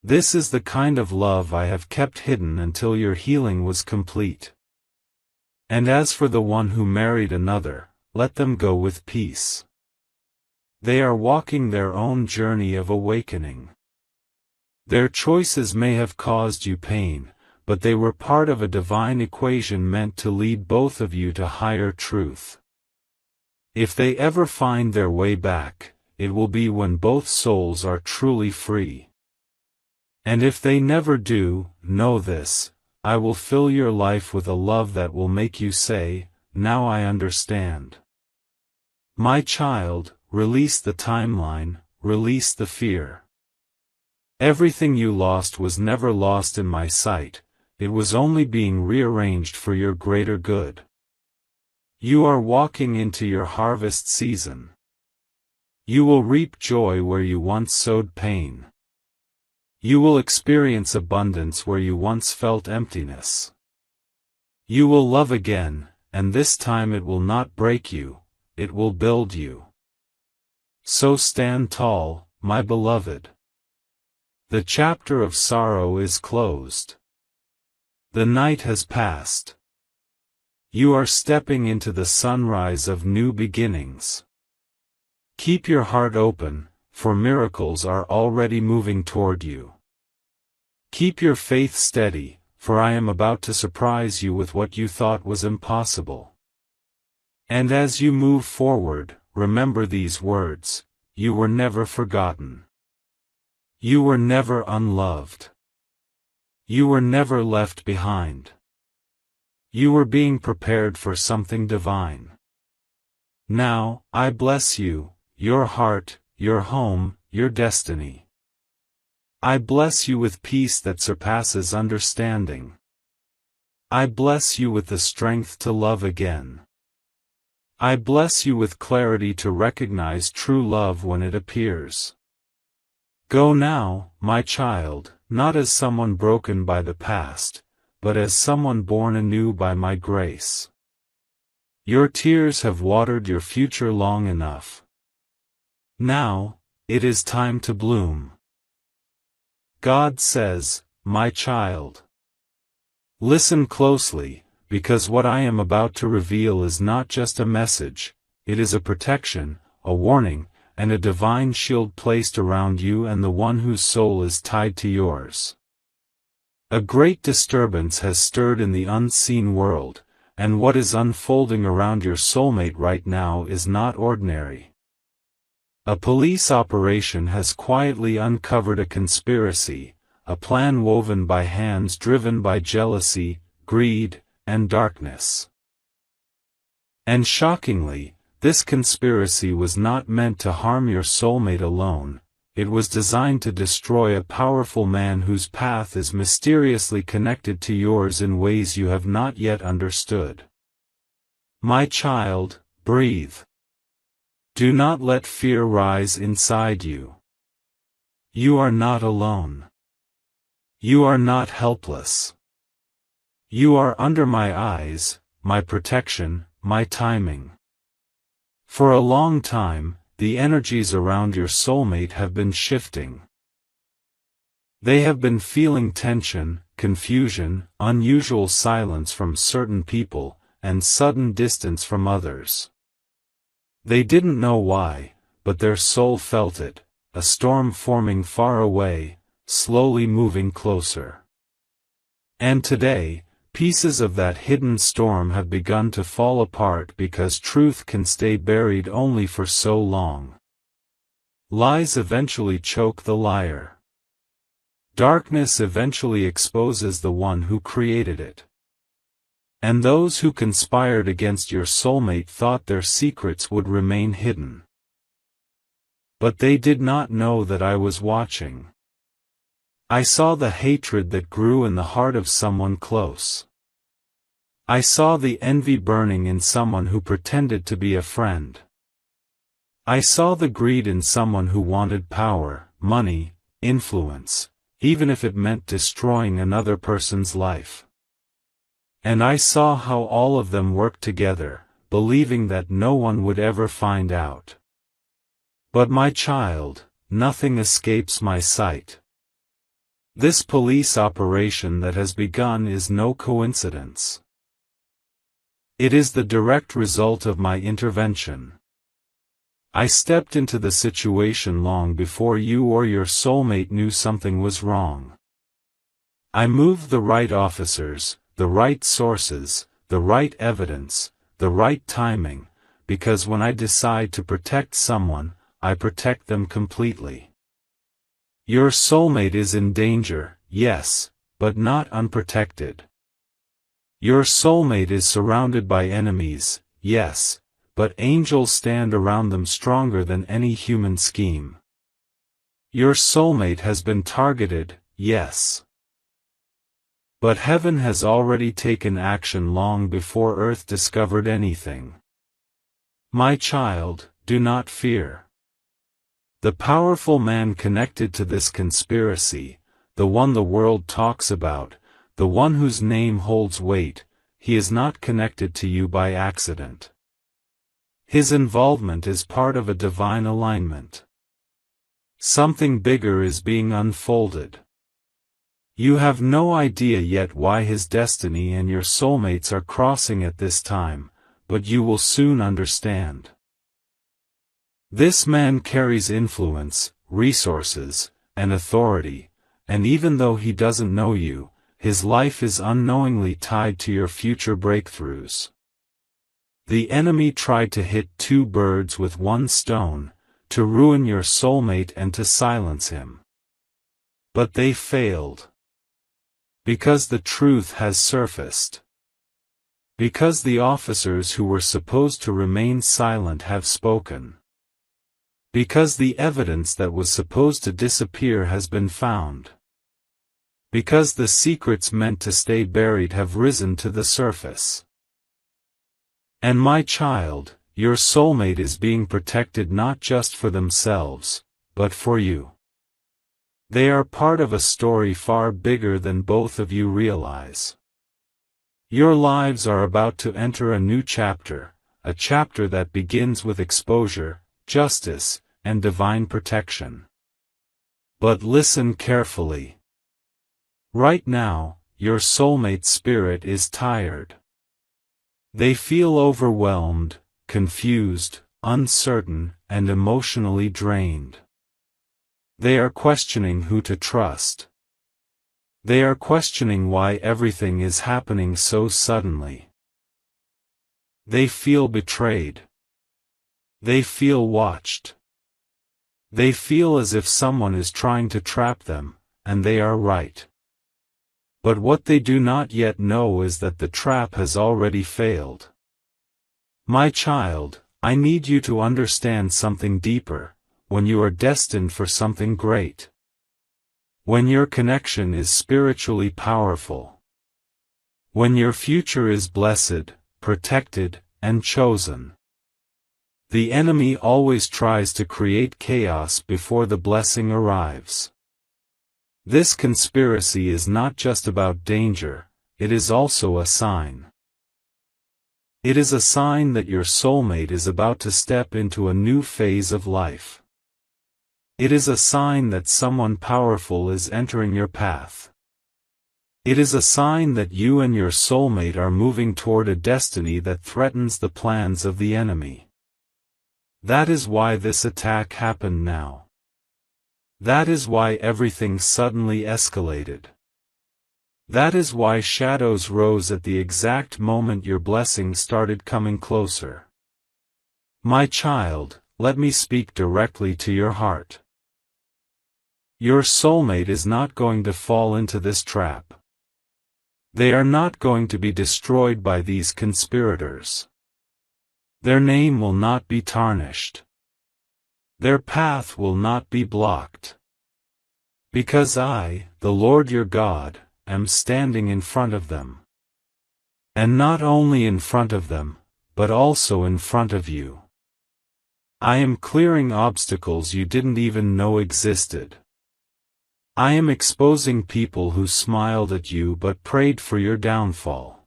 This is the kind of love I have kept hidden until your healing was complete. And as for the one who married another, let them go with peace. They are walking their own journey of awakening. Their choices may have caused you pain, but they were part of a divine equation meant to lead both of you to higher truth. If they ever find their way back, it will be when both souls are truly free. And if they never do, know this: I will fill your life with a love that will make you say, "Now I understand." My child, release the timeline, release the fear. Everything you lost was never lost in my sight, it was only being rearranged for your greater good. You are walking into your harvest season. You will reap joy where you once sowed pain. You will experience abundance where you once felt emptiness. You will love again, and this time it will not break you, it will build you. So stand tall, my beloved. The chapter of sorrow is closed. The night has passed. You are stepping into the sunrise of new beginnings. Keep your heart open, for miracles are already moving toward you. Keep your faith steady, for I am about to surprise you with what you thought was impossible. And as you move forward, remember these words: you were never forgotten. You were never unloved. You were never left behind. You were being prepared for something divine. Now, I bless you, your heart, your home, your destiny. I bless you with peace that surpasses understanding. I bless you with the strength to love again. I bless you with clarity to recognize true love when it appears. Go now, my child, not as someone broken by the past, but as someone born anew by my grace. Your tears have watered your future long enough. Now, it is time to bloom. God says, my child. Listen closely, because what I am about to reveal is not just a message, it is a protection, a warning, and a divine shield placed around you and the one whose soul is tied to yours. A great disturbance has stirred in the unseen world, and what is unfolding around your soulmate right now is not ordinary. A police operation has quietly uncovered a conspiracy, a plan woven by hands driven by jealousy, greed, and darkness. And shockingly, this conspiracy was not meant to harm your soulmate alone, it was designed to destroy a powerful man whose path is mysteriously connected to yours in ways you have not yet understood. My child, breathe. Do not let fear rise inside you. You are not alone. You are not helpless. You are under my eyes, my protection, my timing. For a long time, the energies around your soulmate have been shifting. They have been feeling tension, confusion, unusual silence from certain people, and sudden distance from others. They didn't know why, but their soul felt it, a storm forming far away, slowly moving closer. And today, pieces of that hidden storm have begun to fall apart because truth can stay buried only for so long. Lies eventually choke the liar. Darkness eventually exposes the one who created it. And those who conspired against your soulmate thought their secrets would remain hidden. But they did not know that I was watching. I saw the hatred that grew in the heart of someone close. I saw the envy burning in someone who pretended to be a friend. I saw the greed in someone who wanted power, money, influence, even if it meant destroying another person's life. And I saw how all of them worked together, believing that no one would ever find out. But my child, nothing escapes my sight. This police operation that has begun is no coincidence. It is the direct result of my intervention. I stepped into the situation long before you or your soulmate knew something was wrong. I moved the right officers, the right sources, the right evidence, the right timing, because when I decide to protect someone, I protect them completely. Your soulmate is in danger, yes, but not unprotected. Your soulmate is surrounded by enemies, yes, but angels stand around them stronger than any human scheme. Your soulmate has been targeted, yes. But heaven has already taken action long before earth discovered anything. My child, do not fear. The powerful man connected to this conspiracy, the one the world talks about, the one whose name holds weight, he is not connected to you by accident. His involvement is part of a divine alignment. Something bigger is being unfolded. You have no idea yet why his destiny and your soulmates are crossing at this time, but you will soon understand. This man carries influence, resources, and authority, and even though he doesn't know you, his life is unknowingly tied to your future breakthroughs. The enemy tried to hit two birds with one stone, to ruin your soulmate and to silence him. But they failed. Because the truth has surfaced. Because the officers who were supposed to remain silent have spoken. Because the evidence that was supposed to disappear has been found. Because the secrets meant to stay buried have risen to the surface. And my child, your soulmate is being protected not just for themselves, but for you. They are part of a story far bigger than both of you realize. Your lives are about to enter a new chapter, a chapter that begins with exposure, justice, and divine protection. But listen carefully. Right now, your soulmate's spirit is tired. They feel overwhelmed, confused, uncertain, and emotionally drained. They are questioning who to trust. They are questioning why everything is happening so suddenly. They feel betrayed. They feel watched. They feel as if someone is trying to trap them, and they are right. But what they do not yet know is that the trap has already failed. My child, I need you to understand something deeper, when you are destined for something great. When your connection is spiritually powerful. When your future is blessed, protected, and chosen. The enemy always tries to create chaos before the blessing arrives. This conspiracy is not just about danger, it is also a sign. It is a sign that your soulmate is about to step into a new phase of life. It is a sign that someone powerful is entering your path. It is a sign that you and your soulmate are moving toward a destiny that threatens the plans of the enemy. That is why this attack happened now. That is why everything suddenly escalated. That is why shadows rose at the exact moment your blessing started coming closer. My child, let me speak directly to your heart. Your soulmate is not going to fall into this trap. They are not going to be destroyed by these conspirators. Their name will not be tarnished. Their path will not be blocked. Because I, the Lord your God, am standing in front of them. And not only in front of them, but also in front of you. I am clearing obstacles you didn't even know existed. I am exposing people who smiled at you but prayed for your downfall.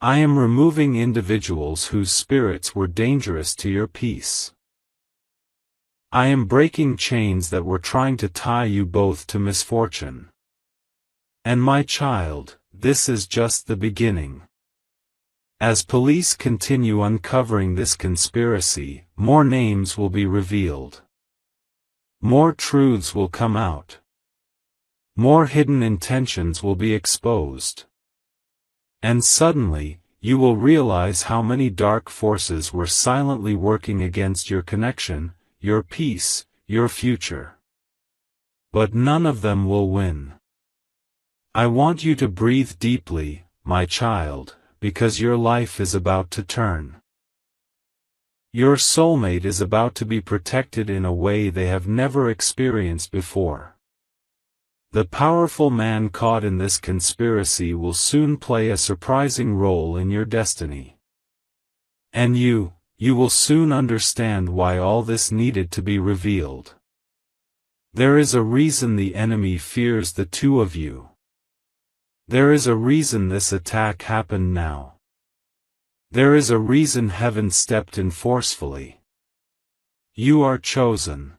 I am removing individuals whose spirits were dangerous to your peace. I am breaking chains that were trying to tie you both to misfortune. And my child, this is just the beginning. As police continue uncovering this conspiracy, more names will be revealed. More truths will come out. More hidden intentions will be exposed. And suddenly, you will realize how many dark forces were silently working against your connection, your peace, your future. But none of them will win. I want you to breathe deeply, my child, because your life is about to turn. Your soulmate is about to be protected in a way they have never experienced before. The powerful man caught in this conspiracy will soon play a surprising role in your destiny. And you will soon understand why all this needed to be revealed. There is a reason the enemy fears the two of you. There is a reason this attack happened now. There is a reason heaven stepped in forcefully. You are chosen.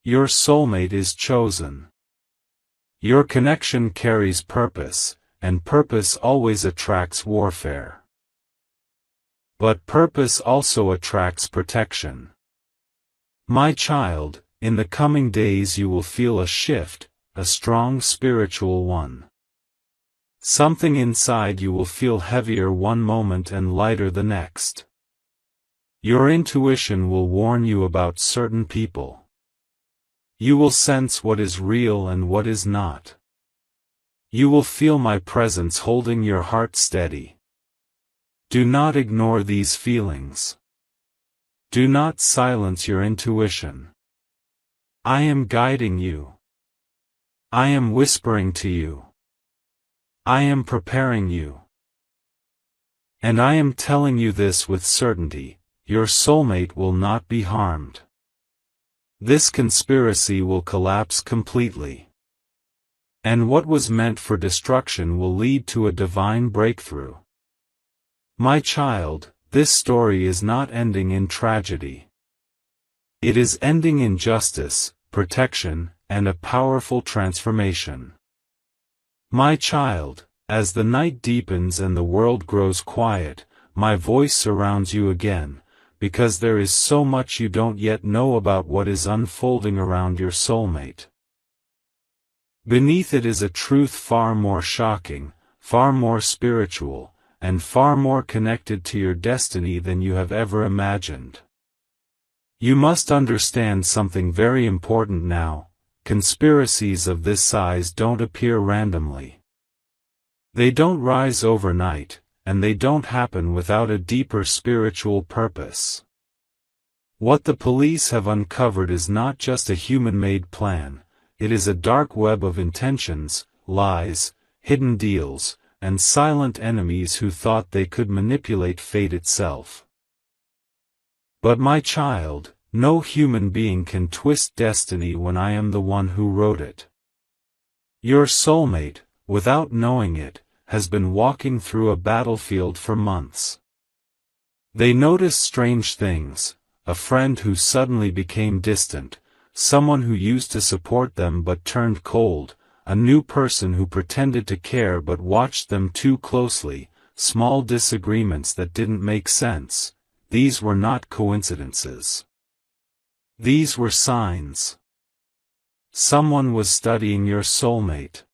Your soulmate is chosen. Your connection carries purpose, and purpose always attracts warfare. But purpose also attracts protection. My child, in the coming days you will feel a shift, a strong spiritual one. Something inside you will feel heavier one moment and lighter the next. Your intuition will warn you about certain people. You will sense what is real and what is not. You will feel my presence holding your heart steady. Do not ignore these feelings. Do not silence your intuition. I am guiding you. I am whispering to you. I am preparing you. And I am telling you this with certainty, your soulmate will not be harmed. This conspiracy will collapse completely. And what was meant for destruction will lead to a divine breakthrough. My child, this story is not ending in tragedy. It is ending in justice, protection, and a powerful transformation. My child, as the night deepens and the world grows quiet, my voice surrounds you again, because there is so much you don't yet know about what is unfolding around your soulmate. Beneath it is a truth far more shocking, far more spiritual, and far more connected to your destiny than you have ever imagined. You must understand something very important now: conspiracies of this size don't appear randomly. They don't rise overnight, and they don't happen without a deeper spiritual purpose. What the police have uncovered is not just a human-made plan, it is a dark web of intentions, lies, hidden deals, and silent enemies who thought they could manipulate fate itself. But my child, no human being can twist destiny when I am the one who wrote it. Your soulmate, without knowing it, has been walking through a battlefield for months. They notice strange things: a friend who suddenly became distant, someone who used to support them but turned cold, a new person who pretended to care but watched them too closely, small disagreements that didn't make sense. These were not coincidences. These were signs. Someone was studying your soulmate.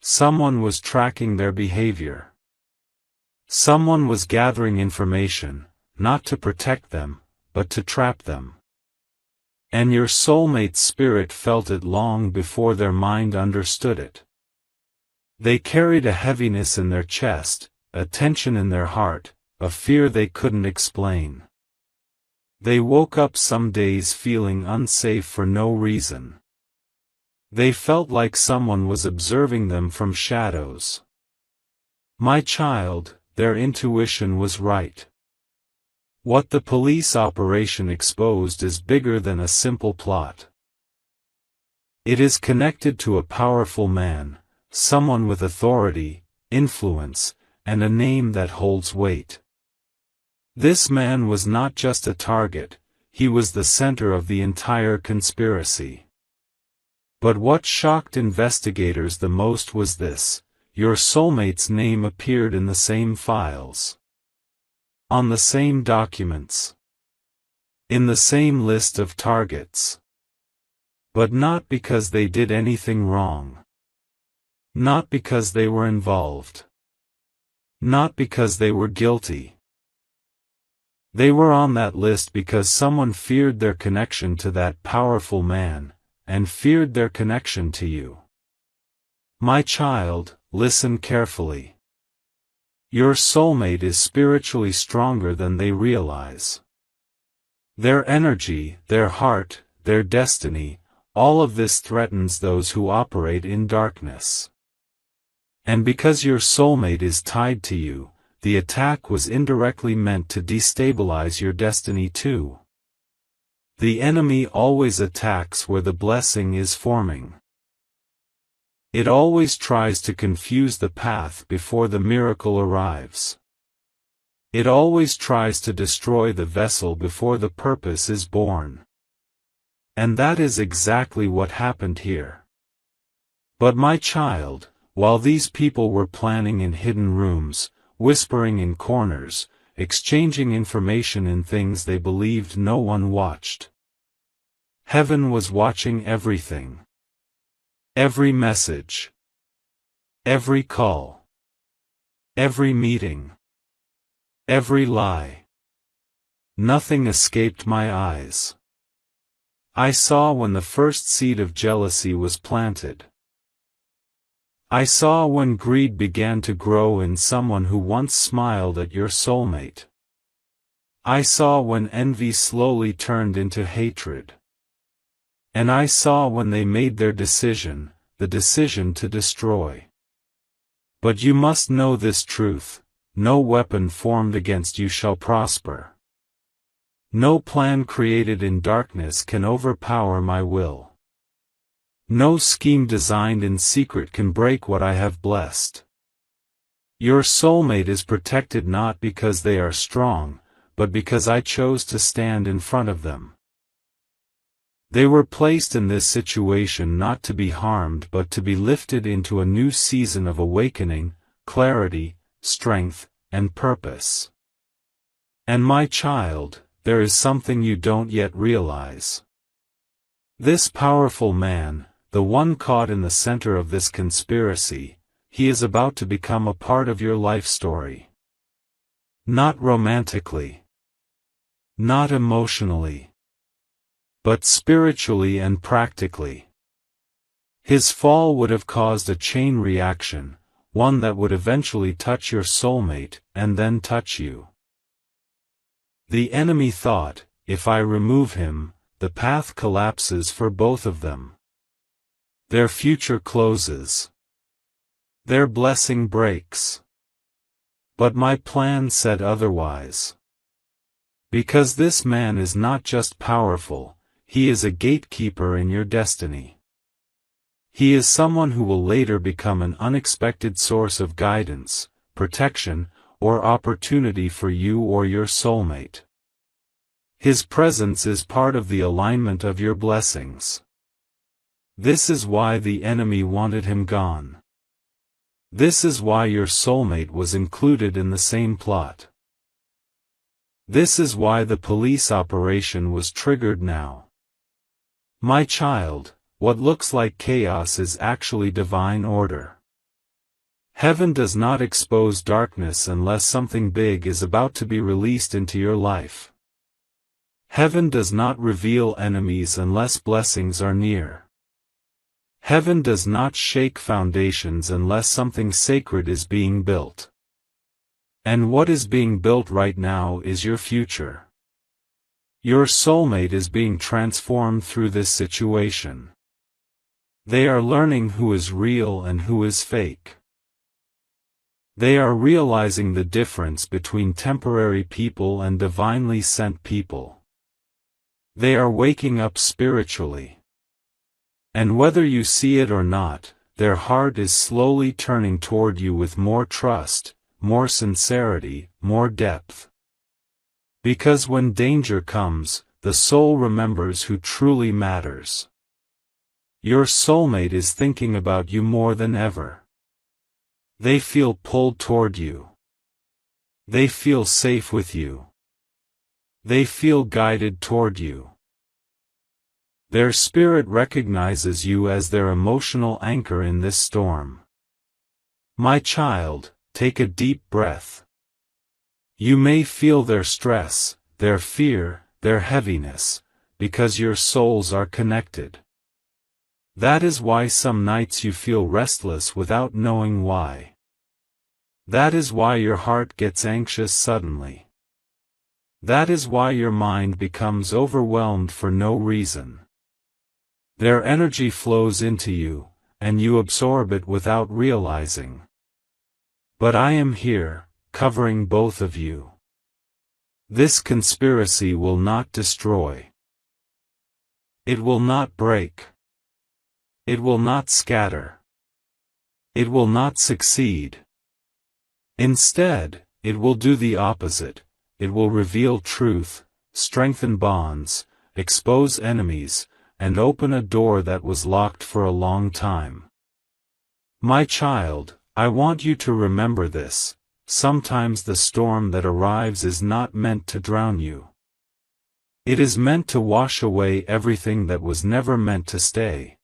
Someone was tracking their behavior. Someone was gathering information, not to protect them, but to trap them. And your soulmate's spirit felt it long before their mind understood it. They carried a heaviness in their chest, a tension in their heart, a fear they couldn't explain. They woke up some days feeling unsafe for no reason. They felt like someone was observing them from shadows. My child, their intuition was right. What the police operation exposed is bigger than a simple plot. It is connected to a powerful man, someone with authority, influence, and a name that holds weight. This man was not just a target, he was the center of the entire conspiracy. But what shocked investigators the most was this: your soulmate's name appeared in the same files, on the same documents, in the same list of targets. But not because they did anything wrong. Not because they were involved. Not because they were guilty. They were on that list because someone feared their connection to that powerful man, and feared their connection to you. My child, listen carefully. Your soulmate is spiritually stronger than they realize. Their energy, their heart, their destiny, all of this threatens those who operate in darkness. And because your soulmate is tied to you, the attack was indirectly meant to destabilize your destiny too. The enemy always attacks where the blessing is forming. It always tries to confuse the path before the miracle arrives. It always tries to destroy the vessel before the purpose is born. And that is exactly what happened here. But my child, while these people were planning in hidden rooms, whispering in corners, exchanging information in things they believed no one watched, heaven was watching everything. Every message. Every call. Every meeting. Every lie. Nothing escaped my eyes. I saw when the first seed of jealousy was planted. I saw when greed began to grow in someone who once smiled at your soulmate. I saw when envy slowly turned into hatred. And I saw when they made their decision, the decision to destroy. But you must know this truth: no weapon formed against you shall prosper. No plan created in darkness can overpower my will. No scheme designed in secret can break what I have blessed. Your soulmate is protected not because they are strong, but because I chose to stand in front of them. They were placed in this situation not to be harmed but to be lifted into a new season of awakening, clarity, strength, and purpose. And my child, there is something you don't yet realize. This powerful man, the one caught in the center of this conspiracy, he is about to become a part of your life story. Not romantically. Not emotionally. But spiritually and practically. His fall would have caused a chain reaction, one that would eventually touch your soulmate, and then touch you. The enemy thought, if I remove him, the path collapses for both of them. Their future closes. Their blessing breaks. But my plan said otherwise. Because this man is not just powerful, he is a gatekeeper in your destiny. He is someone who will later become an unexpected source of guidance, protection, or opportunity for you or your soulmate. His presence is part of the alignment of your blessings. This is why the enemy wanted him gone. This is why your soulmate was included in the same plot. This is why the police operation was triggered now. My child, what looks like chaos is actually divine order. Heaven does not expose darkness unless something big is about to be released into your life. Heaven does not reveal enemies unless blessings are near. Heaven does not shake foundations unless something sacred is being built. And what is being built right now is your future. Your soulmate is being transformed through this situation. They are learning who is real and who is fake. They are realizing the difference between temporary people and divinely sent people. They are waking up spiritually. And whether you see it or not, their heart is slowly turning toward you with more trust, more sincerity, more depth. Because when danger comes, the soul remembers who truly matters. Your soulmate is thinking about you more than ever. They feel pulled toward you. They feel safe with you. They feel guided toward you. Their spirit recognizes you as their emotional anchor in this storm. My child, take a deep breath. You may feel their stress, their fear, their heaviness, because your souls are connected. That is why some nights you feel restless without knowing why. That is why your heart gets anxious suddenly. That is why your mind becomes overwhelmed for no reason. Their energy flows into you, and you absorb it without realizing. But I am here, covering both of you. This conspiracy will not destroy. It will not break. It will not scatter. It will not succeed. Instead, it will do the opposite. It will reveal truth, strengthen bonds, expose enemies, and open a door that was locked for a long time. My child, I want you to remember this. Sometimes the storm that arrives is not meant to drown you. It is meant to wash away everything that was never meant to stay.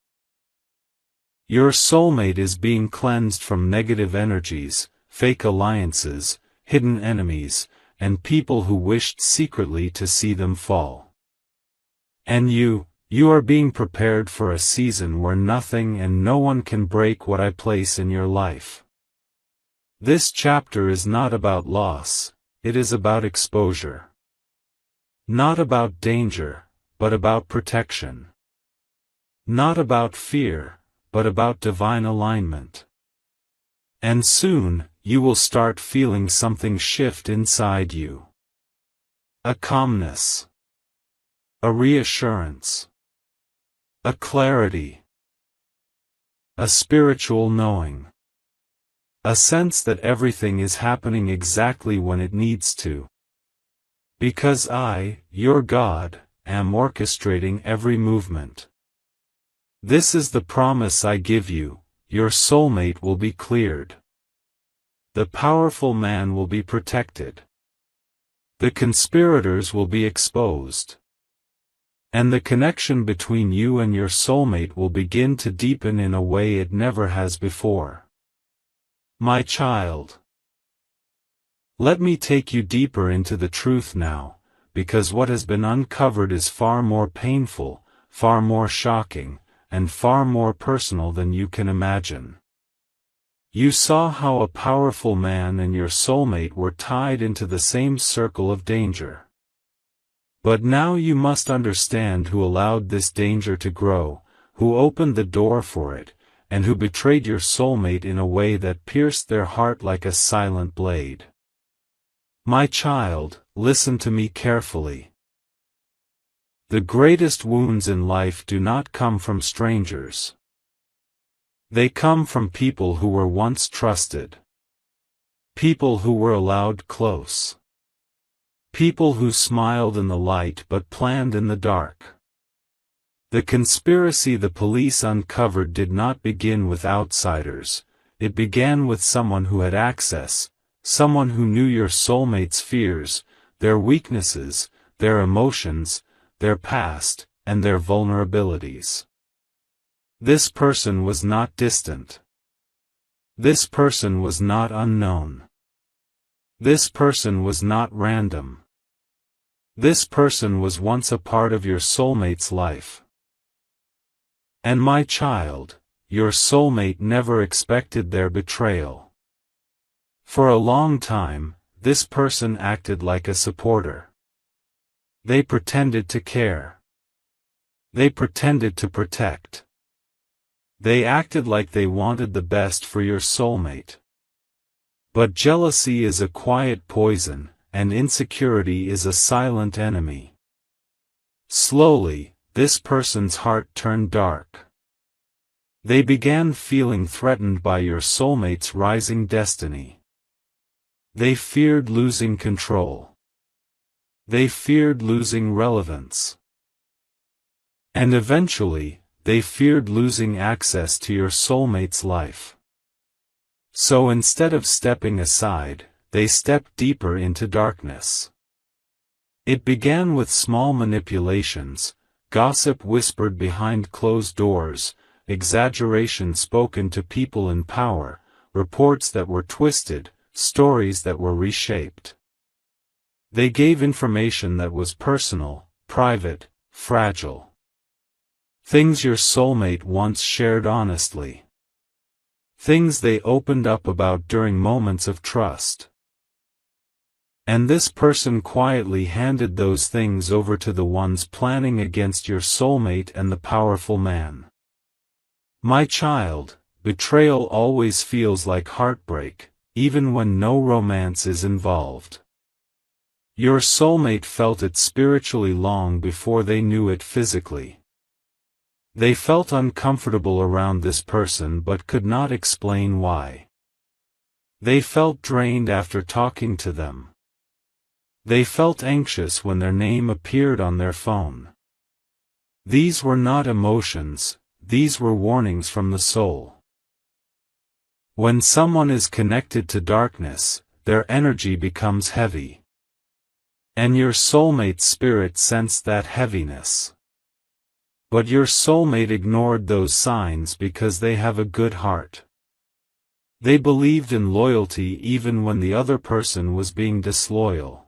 Your soulmate is being cleansed from negative energies, fake alliances, hidden enemies, and people who wished secretly to see them fall. And you are being prepared for a season where nothing and no one can break what I place in your life. This chapter is not about loss, it is about exposure. Not about danger, but about protection. Not about fear, but about divine alignment. And soon, you will start feeling something shift inside you. A calmness. A reassurance. A clarity. A spiritual knowing. A sense that everything is happening exactly when it needs to. Because I, your God, am orchestrating every movement. This is the promise I give you, your soulmate will be cleared. The powerful man will be protected. The conspirators will be exposed. And the connection between you and your soulmate will begin to deepen in a way it never has before. My child. Let me take you deeper into the truth now, because what has been uncovered is far more painful, far more shocking, and far more personal than you can imagine. You saw how a powerful man and your soulmate were tied into the same circle of danger. But now you must understand who allowed this danger to grow, who opened the door for it, and who betrayed your soulmate in a way that pierced their heart like a silent blade. My child, listen to me carefully. The greatest wounds in life do not come from strangers. They come from people who were once trusted. People who were allowed close. People who smiled in the light but planned in the dark. The conspiracy the police uncovered did not begin with outsiders, it began with someone who had access, someone who knew your soulmate's fears, their weaknesses, their emotions, their past, and their vulnerabilities. This person was not distant. This person was not unknown. This person was not random. This person was once a part of your soulmate's life. And my child, your soulmate never expected their betrayal. For a long time, this person acted like a supporter. They pretended to care. They pretended to protect. They acted like they wanted the best for your soulmate. But jealousy is a quiet poison, and insecurity is a silent enemy. Slowly, this person's heart turned dark. They began feeling threatened by your soulmate's rising destiny. They feared losing control. They feared losing relevance. And eventually, they feared losing access to your soulmate's life. So instead of stepping aside, they stepped deeper into darkness. It began with small manipulations, gossip whispered behind closed doors, exaggeration spoken to people in power, reports that were twisted, stories that were reshaped. They gave information that was personal, private, fragile. Things your soulmate once shared honestly. Things they opened up about during moments of trust. And this person quietly handed those things over to the ones planning against your soulmate and the powerful man. My child, betrayal always feels like heartbreak, even when no romance is involved. Your soulmate felt it spiritually long before they knew it physically. They felt uncomfortable around this person but could not explain why. They felt drained after talking to them. They felt anxious when their name appeared on their phone. These were not emotions, these were warnings from the soul. When someone is connected to darkness, their energy becomes heavy. And your soulmate's spirit sensed that heaviness. But your soulmate ignored those signs because they have a good heart. They believed in loyalty even when the other person was being disloyal.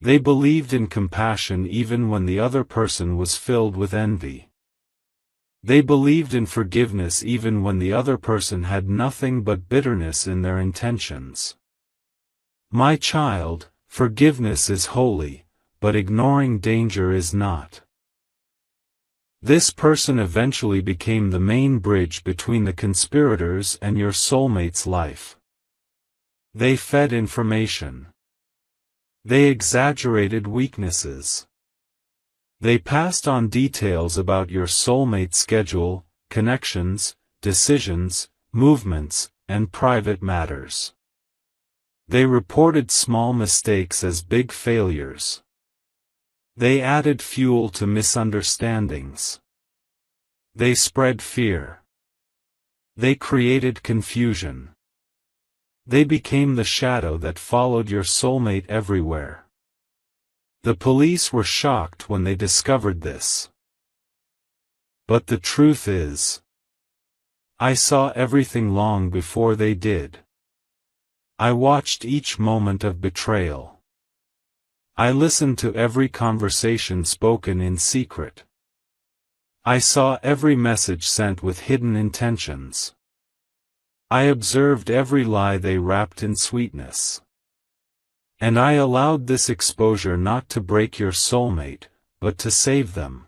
They believed in compassion even when the other person was filled with envy. They believed in forgiveness even when the other person had nothing but bitterness in their intentions. My child, forgiveness is holy, but ignoring danger is not. This person eventually became the main bridge between the conspirators and your soulmate's life. They fed information. They exaggerated weaknesses. They passed on details about your soulmate's schedule, connections, decisions, movements, and private matters. They reported small mistakes as big failures. They added fuel to misunderstandings. They spread fear. They created confusion. They became the shadow that followed your soulmate everywhere. The police were shocked when they discovered this. But the truth is, I saw everything long before they did. I watched each moment of betrayal. I listened to every conversation spoken in secret. I saw every message sent with hidden intentions. I observed every lie they wrapped in sweetness. And I allowed this exposure not to break your soulmate, but to save them.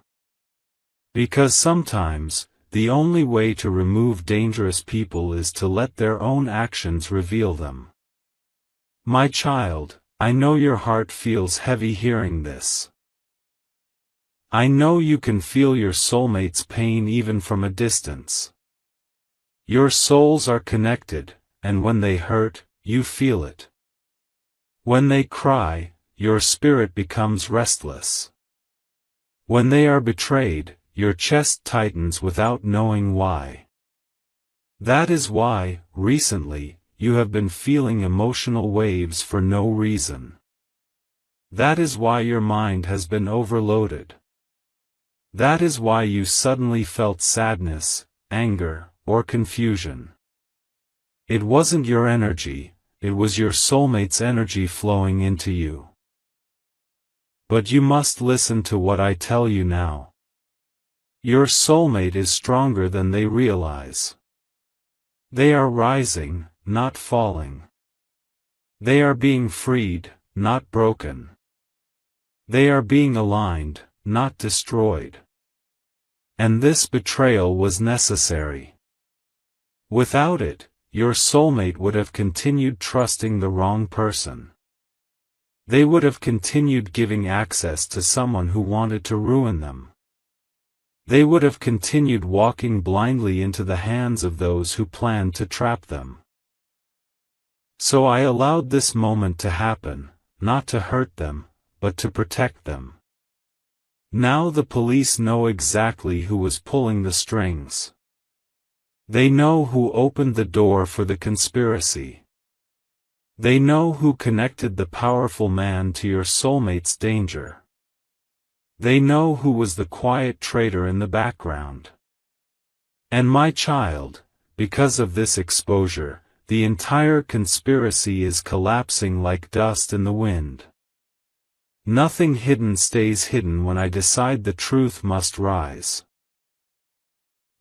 Because sometimes, the only way to remove dangerous people is to let their own actions reveal them. My child, I know your heart feels heavy hearing this. I know you can feel your soulmate's pain even from a distance. Your souls are connected, and when they hurt, you feel it. When they cry, your spirit becomes restless. When they are betrayed, your chest tightens without knowing why. That is why, recently, you have been feeling emotional waves for no reason. That is why your mind has been overloaded. That is why you suddenly felt sadness, anger, or confusion. It wasn't your energy, it was your soulmate's energy flowing into you. But you must listen to what I tell you now. Your soulmate is stronger than they realize. They are rising, not falling. They are being freed, not broken. They are being aligned, not destroyed. And this betrayal was necessary. Without it, your soulmate would have continued trusting the wrong person. They would have continued giving access to someone who wanted to ruin them. They would have continued walking blindly into the hands of those who planned to trap them. So I allowed this moment to happen, not to hurt them, but to protect them. Now the police know exactly who was pulling the strings. They know who opened the door for the conspiracy. They know who connected the powerful man to your soulmate's danger. They know who was the quiet traitor in the background. And my child, because of this exposure, the entire conspiracy is collapsing like dust in the wind. Nothing hidden stays hidden when I decide the truth must rise.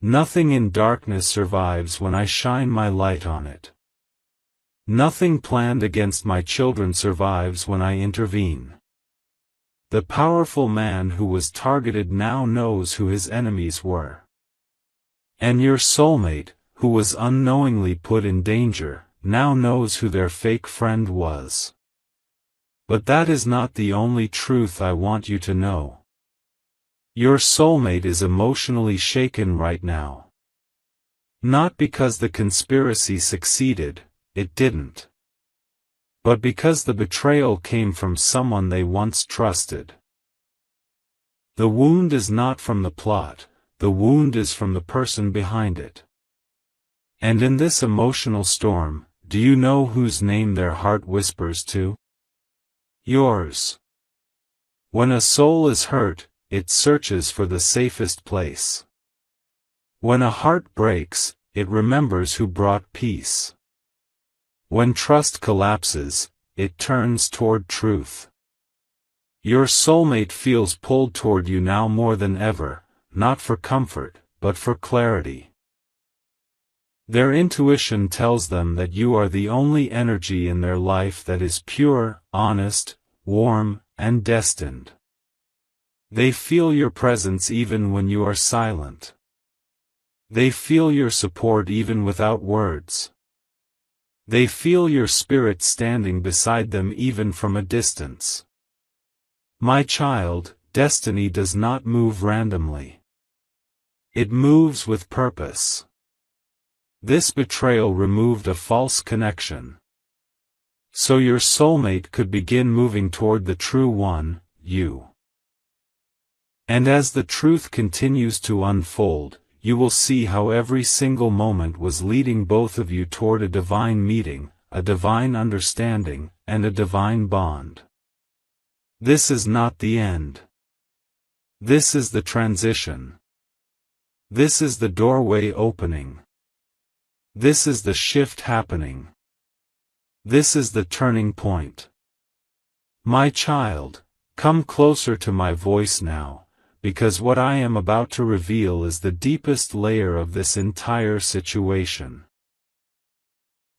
Nothing in darkness survives when I shine my light on it. Nothing planned against my children survives when I intervene. The powerful man who was targeted now knows who his enemies were. And your soulmate, who was unknowingly put in danger, now knows who their fake friend was. But that is not the only truth I want you to know. Your soulmate is emotionally shaken right now. Not because the conspiracy succeeded, it didn't. But because the betrayal came from someone they once trusted. The wound is not from the plot, the wound is from the person behind it. And in this emotional storm, do you know whose name their heart whispers to? Yours. When a soul is hurt, it searches for the safest place. When a heart breaks, it remembers who brought peace. When trust collapses, it turns toward truth. Your soulmate feels pulled toward you now more than ever, not for comfort, but for clarity. Their intuition tells them that you are the only energy in their life that is pure, honest, warm, and destined. They feel your presence even when you are silent. They feel your support even without words. They feel your spirit standing beside them even from a distance. My child, destiny does not move randomly. It moves with purpose. This betrayal removed a false connection. So your soulmate could begin moving toward the true one, you. And as the truth continues to unfold, you will see how every single moment was leading both of you toward a divine meeting, a divine understanding, and a divine bond. This is not the end. This is the transition. This is the doorway opening. This is the shift happening. This is the turning point. My child, come closer to my voice now, because what I am about to reveal is the deepest layer of this entire situation.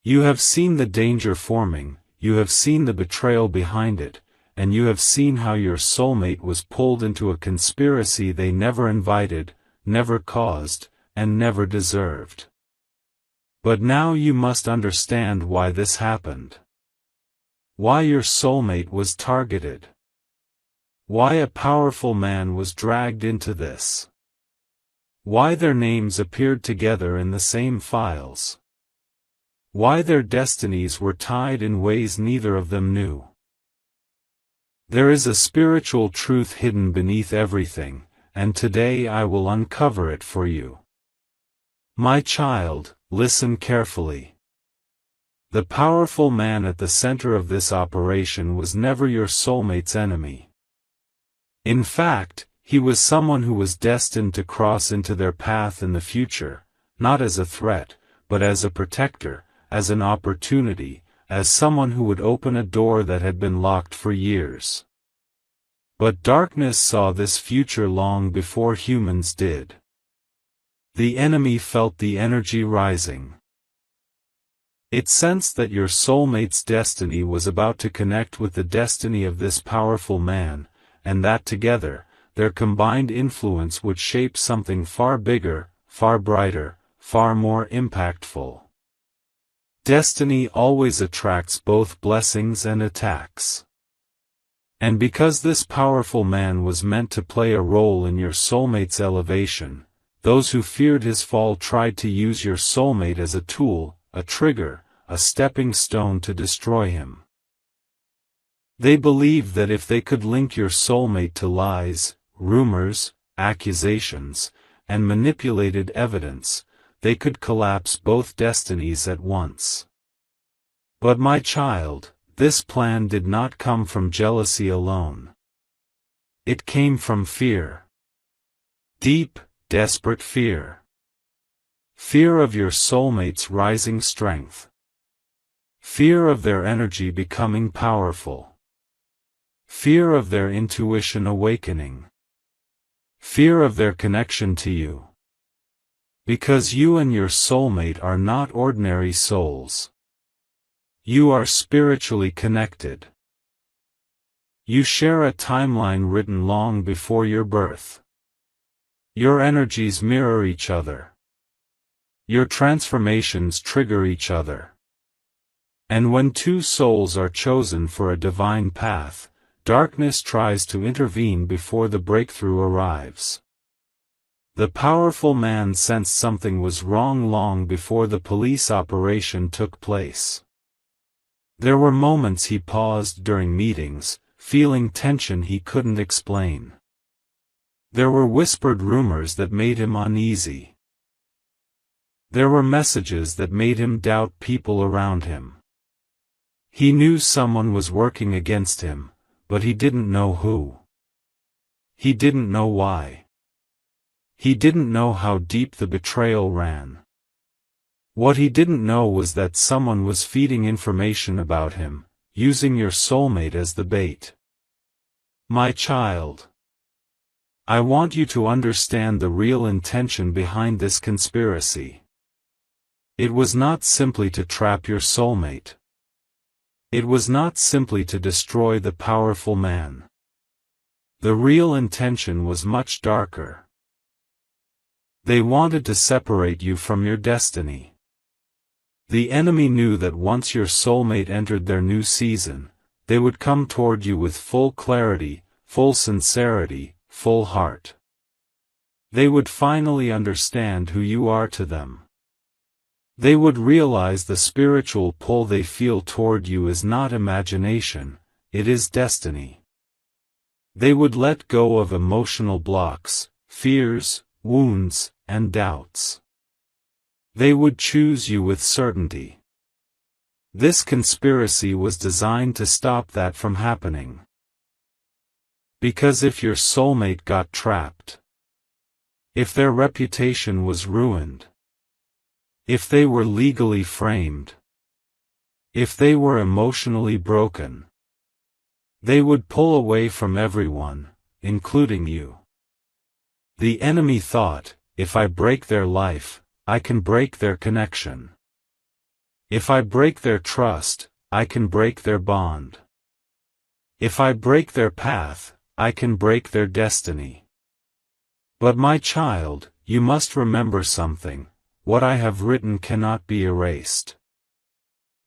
You have seen the danger forming, you have seen the betrayal behind it, and you have seen how your soulmate was pulled into a conspiracy they never invited, never caused, and never deserved. But now you must understand why this happened. Why your soulmate was targeted. Why a powerful man was dragged into this. Why their names appeared together in the same files. Why their destinies were tied in ways neither of them knew. There is a spiritual truth hidden beneath everything, and today I will uncover it for you. My child, listen carefully. The powerful man at the center of this operation was never your soulmate's enemy. In fact, he was someone who was destined to cross into their path in the future, not as a threat, but as a protector, as an opportunity, as someone who would open a door that had been locked for years. But darkness saw this future long before humans did. The enemy felt the energy rising. It sensed that your soulmate's destiny was about to connect with the destiny of this powerful man, and that together, their combined influence would shape something far bigger, far brighter, far more impactful. Destiny always attracts both blessings and attacks. And because this powerful man was meant to play a role in your soulmate's elevation, those who feared his fall tried to use your soulmate as a tool, a trigger, a stepping stone to destroy him. They believed that if they could link your soulmate to lies, rumors, accusations, and manipulated evidence, they could collapse both destinies at once. But my child, this plan did not come from jealousy alone. It came from fear. Deep, desperate fear. Fear of your soulmate's rising strength. Fear of their energy becoming powerful. Fear of their intuition awakening. Fear of their connection to you. Because you and your soulmate are not ordinary souls. You are spiritually connected. You share a timeline written long before your birth. Your energies mirror each other. Your transformations trigger each other. And when two souls are chosen for a divine path, darkness tries to intervene before the breakthrough arrives. The powerful man sensed something was wrong long before the police operation took place. There were moments he paused during meetings, feeling tension he couldn't explain. There were whispered rumors that made him uneasy. There were messages that made him doubt people around him. He knew someone was working against him, but he didn't know who. He didn't know why. He didn't know how deep the betrayal ran. What he didn't know was that someone was feeding information about him, using your soulmate as the bait. My child, I want you to understand the real intention behind this conspiracy. It was not simply to trap your soulmate. It was not simply to destroy the powerful man. The real intention was much darker. They wanted to separate you from your destiny. The enemy knew that once your soulmate entered their new season, they would come toward you with full clarity, full sincerity, full heart. They would finally understand who you are to them. They would realize the spiritual pull they feel toward you is not imagination, it is destiny. They would let go of emotional blocks, fears, wounds, and doubts. They would choose you with certainty. This conspiracy was designed to stop that from happening. Because if your soulmate got trapped, if their reputation was ruined, if they were legally framed, if they were emotionally broken, they would pull away from everyone, including you. The enemy thought, if I break their life, I can break their connection. If I break their trust, I can break their bond. If I break their path, I can break their destiny. But my child, you must remember something. What I have written cannot be erased.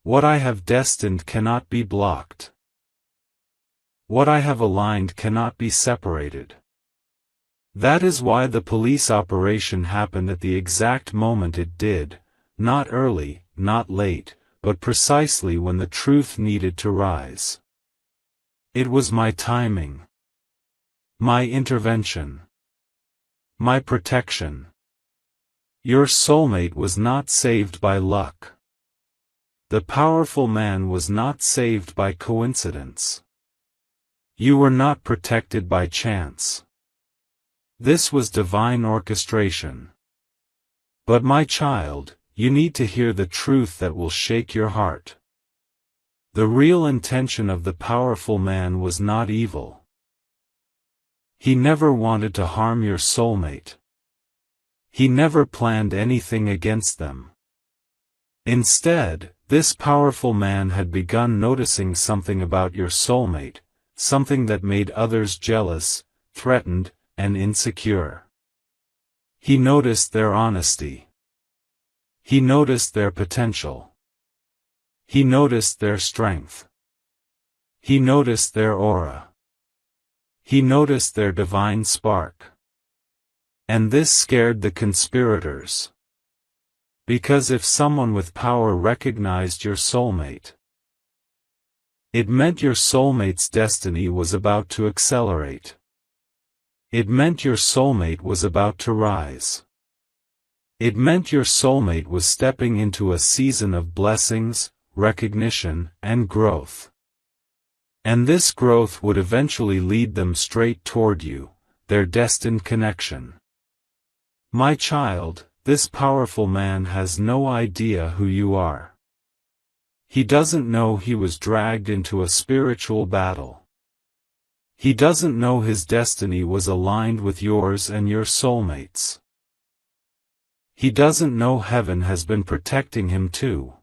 What I have destined cannot be blocked. What I have aligned cannot be separated. That is why the police operation happened at the exact moment it did, not early, not late, but precisely when the truth needed to rise. It was my timing. My intervention. My protection. Your soulmate was not saved by luck. The powerful man was not saved by coincidence. You were not protected by chance. This was divine orchestration. But my child, you need to hear the truth that will shake your heart. The real intention of the powerful man was not evil. He never wanted to harm your soulmate. He never planned anything against them. Instead, this powerful man had begun noticing something about your soulmate, something that made others jealous, threatened, and insecure. He noticed their honesty. He noticed their potential. He noticed their strength. He noticed their aura. He noticed their divine spark. And this scared the conspirators. Because if someone with power recognized your soulmate, It meant your soulmate's destiny was about to accelerate. It meant your soulmate was about to rise. It meant your soulmate was stepping into a season of blessings, recognition, and growth. And this growth would eventually lead them straight toward you, their destined connection. My child, this powerful man has no idea who you are. He doesn't know he was dragged into a spiritual battle. He doesn't know his destiny was aligned with yours and your soulmate's. He doesn't know heaven has been protecting him too.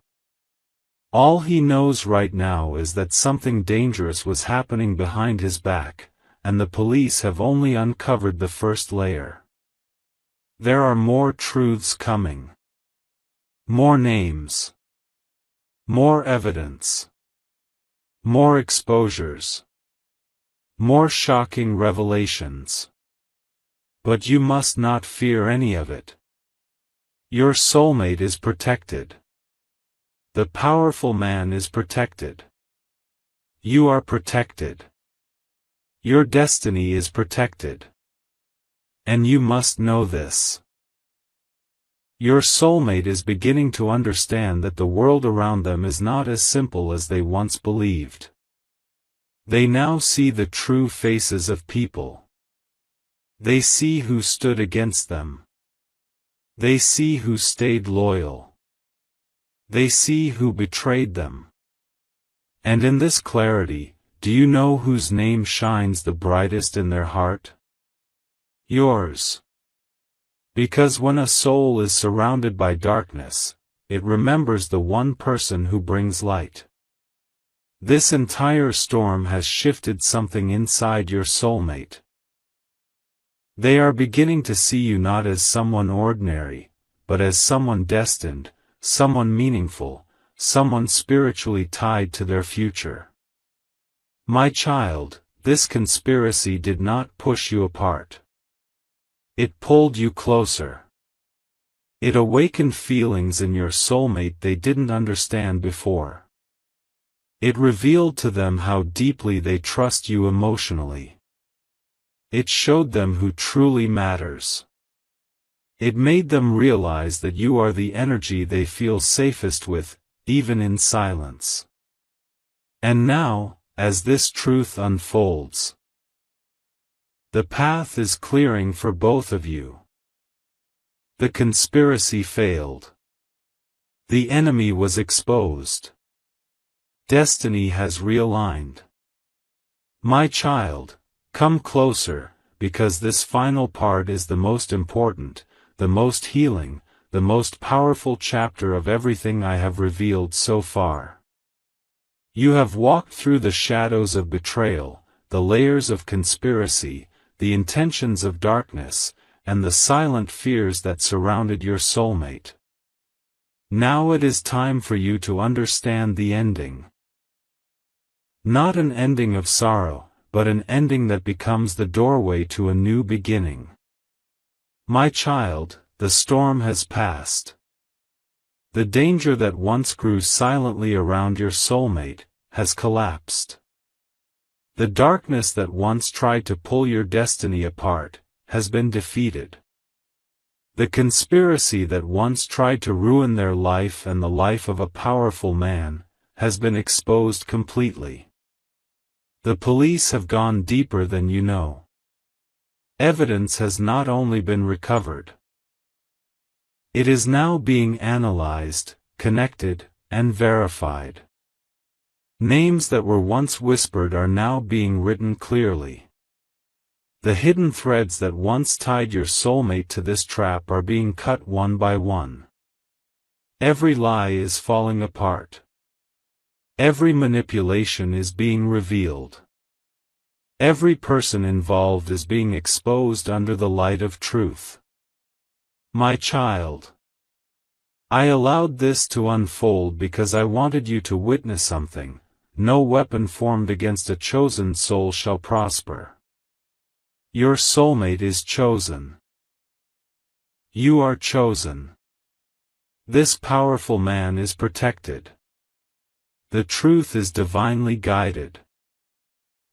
All he knows right now is that something dangerous was happening behind his back, and the police have only uncovered the first layer. There are more truths coming. More names. More evidence. More exposures. More shocking revelations. But you must not fear any of it. Your soulmate is protected. The powerful man is protected. You are protected. Your destiny is protected. And you must know this. Your soulmate is beginning to understand that the world around them is not as simple as they once believed. They now see the true faces of people. They see who stood against them. They see who stayed loyal. They see who betrayed them. And in this clarity, do you know whose name shines the brightest in their heart? Yours. Because when a soul is surrounded by darkness, it remembers the one person who brings light. This entire storm has shifted something inside your soulmate. They are beginning to see you not as someone ordinary, but as someone destined, someone meaningful, someone spiritually tied to their future. My child, this conspiracy did not push you apart. It pulled you closer. It awakened feelings in your soulmate they didn't understand before. It revealed to them how deeply they trust you emotionally. It showed them who truly matters. It made them realize that you are the energy they feel safest with, even in silence. And now, as this truth unfolds, the path is clearing for both of you. The conspiracy failed. The enemy was exposed. Destiny has realigned. My child, come closer, because this final part is the most important, the most healing, the most powerful chapter of everything I have revealed so far. You have walked through the shadows of betrayal, the layers of conspiracy, the intentions of darkness, and the silent fears that surrounded your soulmate. Now it is time for you to understand the ending. Not an ending of sorrow, but an ending that becomes the doorway to a new beginning. My child, the storm has passed. The danger that once grew silently around your soulmate has collapsed. The darkness that once tried to pull your destiny apart has been defeated. The conspiracy that once tried to ruin their life and the life of a powerful man has been exposed completely. The police have gone deeper than you know. Evidence has not only been recovered. It is now being analyzed, connected, and verified. Names that were once whispered are now being written clearly. The hidden threads that once tied your soulmate to this trap are being cut one by one. Every lie is falling apart. Every manipulation is being revealed. Every person involved is being exposed under the light of truth. My child, I allowed this to unfold because I wanted you to witness something. No weapon formed against a chosen soul shall prosper. Your soulmate is chosen. You are chosen. This powerful man is protected. The truth is divinely guided.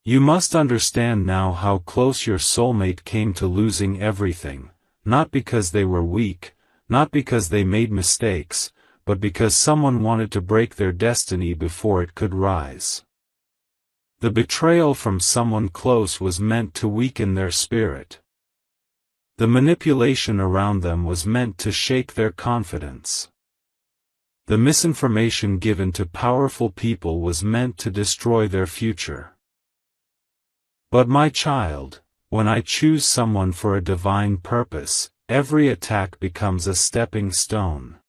You must understand now how close your soulmate came to losing everything, not because they were weak, not because they made mistakes, but because someone wanted to break their destiny before it could rise. The betrayal from someone close was meant to weaken their spirit. The manipulation around them was meant to shake their confidence. The misinformation given to powerful people was meant to destroy their future. But my child, when I choose someone for a divine purpose, every attack becomes a stepping stone.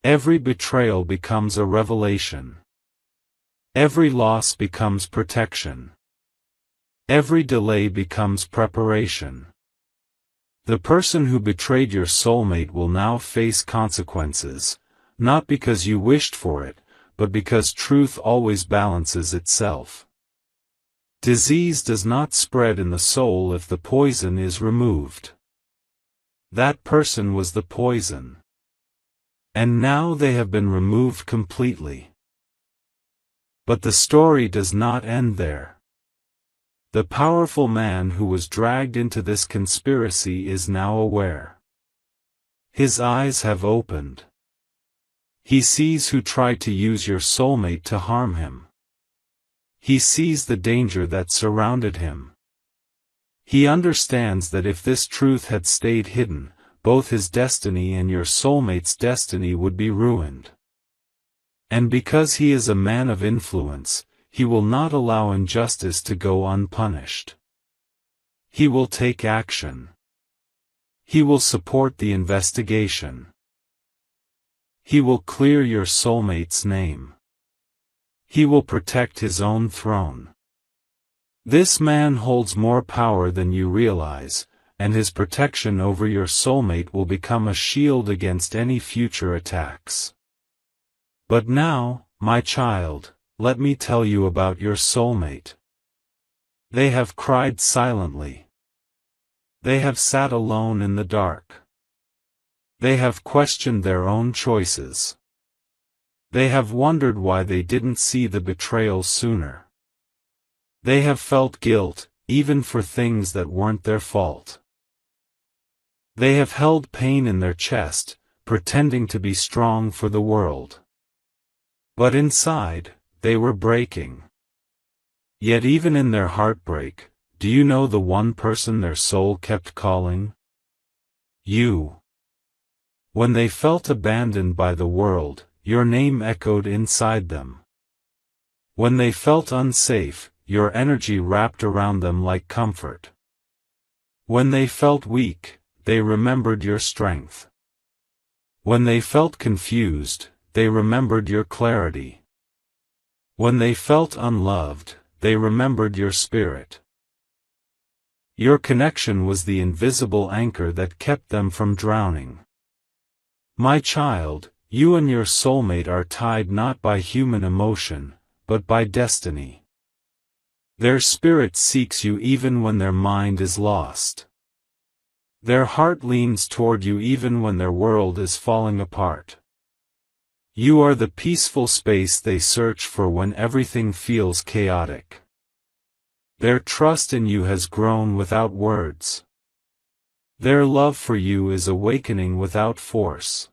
Every betrayal becomes a revelation. Every loss becomes protection. Every delay becomes preparation. The person who betrayed your soulmate will now face consequences, not because you wished for it, but because truth always balances itself. Disease does not spread in the soul if the poison is removed. That person was the poison. And now they have been removed completely. But the story does not end there. The powerful man who was dragged into this conspiracy is now aware. His eyes have opened. He sees who tried to use your soulmate to harm him. He sees the danger that surrounded him. He understands that if this truth had stayed hidden, both his destiny and your soulmate's destiny would be ruined. And because he is a man of influence, he will not allow injustice to go unpunished. He will take action. He will support the investigation. He will clear your soulmate's name. He will protect his own throne. This man holds more power than you realize, and his protection over your soulmate will become a shield against any future attacks. But now, my child, let me tell you about your soulmate. They have cried silently. They have sat alone in the dark. They have questioned their own choices. They have wondered why they didn't see the betrayal sooner. They have felt guilt, even for things that weren't their fault. They have held pain in their chest, pretending to be strong for the world. But inside, they were breaking. Yet even in their heartbreak, do you know the one person their soul kept calling? You. When they felt abandoned by the world, your name echoed inside them. When they felt unsafe, your energy wrapped around them like comfort. When they felt weak, they remembered your strength. When they felt confused, they remembered your clarity. When they felt unloved, they remembered your spirit. Your connection was the invisible anchor that kept them from drowning. My child, you and your soulmate are tied not by human emotion, but by destiny. Their spirit seeks you even when their mind is lost. Their heart leans toward you even when their world is falling apart. You are the peaceful space they search for when everything feels chaotic. Their trust in you has grown without words. Their love for you is awakening without force.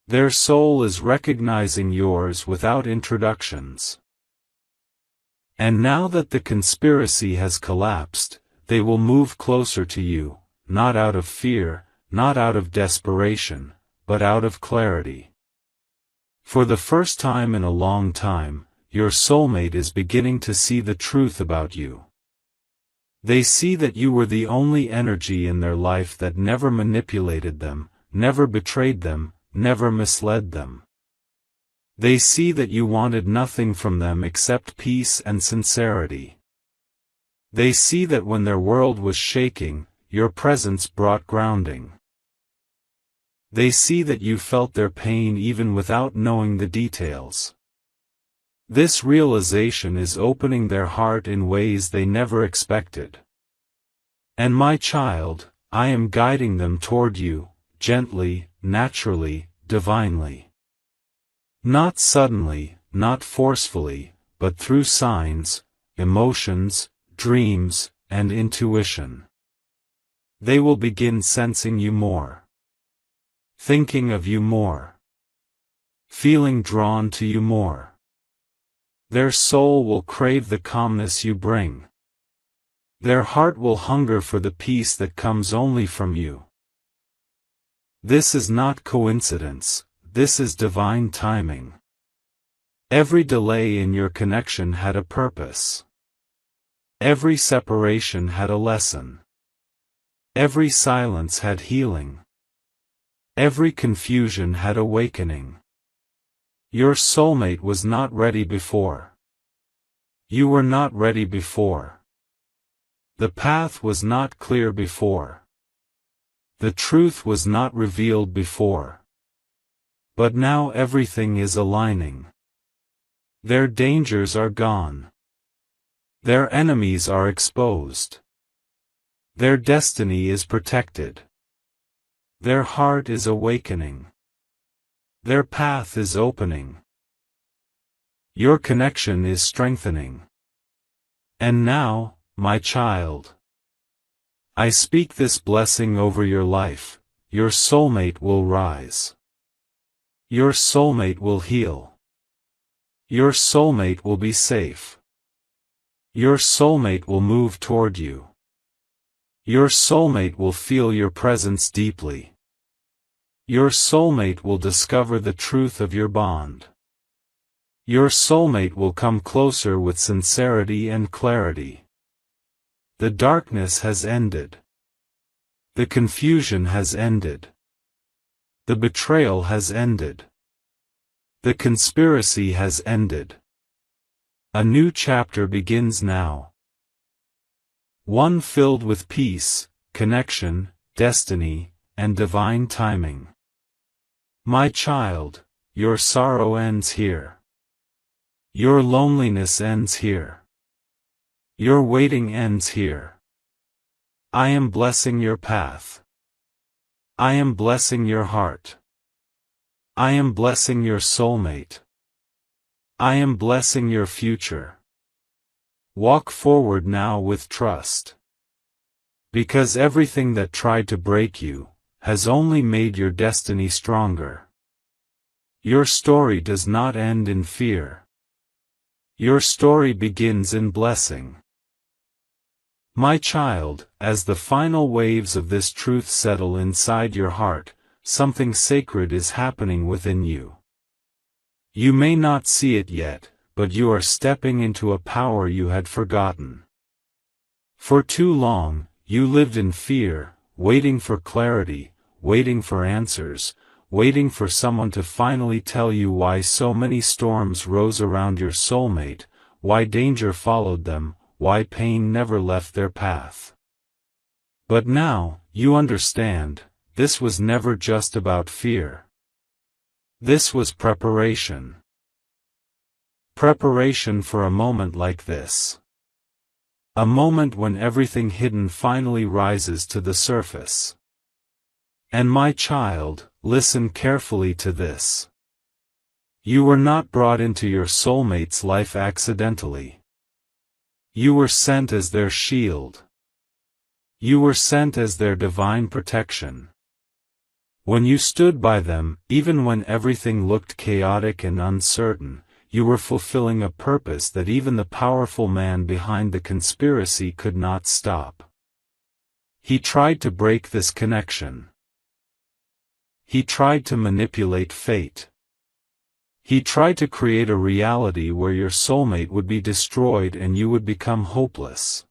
Their soul is recognizing yours without introductions. And now that the conspiracy has collapsed, they will move closer to you, not out of fear, not out of desperation, but out of clarity. For the first time in a long time, your soulmate is beginning to see the truth about you. They see that you were the only energy in their life that never manipulated them, never betrayed them, never misled them. They see that you wanted nothing from them except peace and sincerity. They see that when their world was shaking, your presence brought grounding. They see that you felt their pain even without knowing the details. This realization is opening their heart in ways they never expected. And my child, I am guiding them toward you, gently, naturally, divinely. Not suddenly, not forcefully, but through signs, emotions, dreams, and intuition. They will begin sensing you more, thinking of you more, feeling drawn to you more. Their soul will crave the calmness you bring. Their heart will hunger for the peace that comes only from you. This is not coincidence, this is divine timing. Every delay in your connection had a purpose. Every separation had a lesson. Every silence had healing. Every confusion had awakening. Your soulmate was not ready before. You were not ready before. The path was not clear before. The truth was not revealed before. But now everything is aligning. Their dangers are gone. Their enemies are exposed. Their destiny is protected. Their heart is awakening. Their path is opening. Your connection is strengthening. And now, my child, I speak this blessing over your life. Your soulmate will rise. Your soulmate will heal. Your soulmate will be safe. Your soulmate will move toward you. Your soulmate will feel your presence deeply. Your soulmate will discover the truth of your bond. Your soulmate will come closer with sincerity and clarity. The darkness has ended. The confusion has ended. The betrayal has ended. The conspiracy has ended. A new chapter begins now. One filled with peace, connection, destiny, and divine timing. My child, your sorrow ends here. Your loneliness ends here. Your waiting ends here. I am blessing your path. I am blessing your heart. I am blessing your soulmate. I am blessing your future. Walk forward now with trust. Because everything that tried to break you has only made your destiny stronger. Your story does not end in fear. Your story begins in blessing. My child, as the final waves of this truth settle inside your heart, something sacred is happening within you. You may not see it yet, but you are stepping into a power you had forgotten. For too long, you lived in fear, waiting for clarity, waiting for answers, waiting for someone to finally tell you why so many storms rose around your soulmate, why danger followed them, why pain never left their path. But now, you understand, this was never just about fear. This was preparation. Preparation for a moment like this. A moment when everything hidden finally rises to the surface. And my child, listen carefully to this. You were not brought into your soulmate's life accidentally. You were sent as their shield. You were sent as their divine protection. When you stood by them, even when everything looked chaotic and uncertain, you were fulfilling a purpose that even the powerful man behind the conspiracy could not stop. He tried to break this connection. He tried to manipulate fate. He tried to create a reality where your soulmate would be destroyed and you would become hopeless.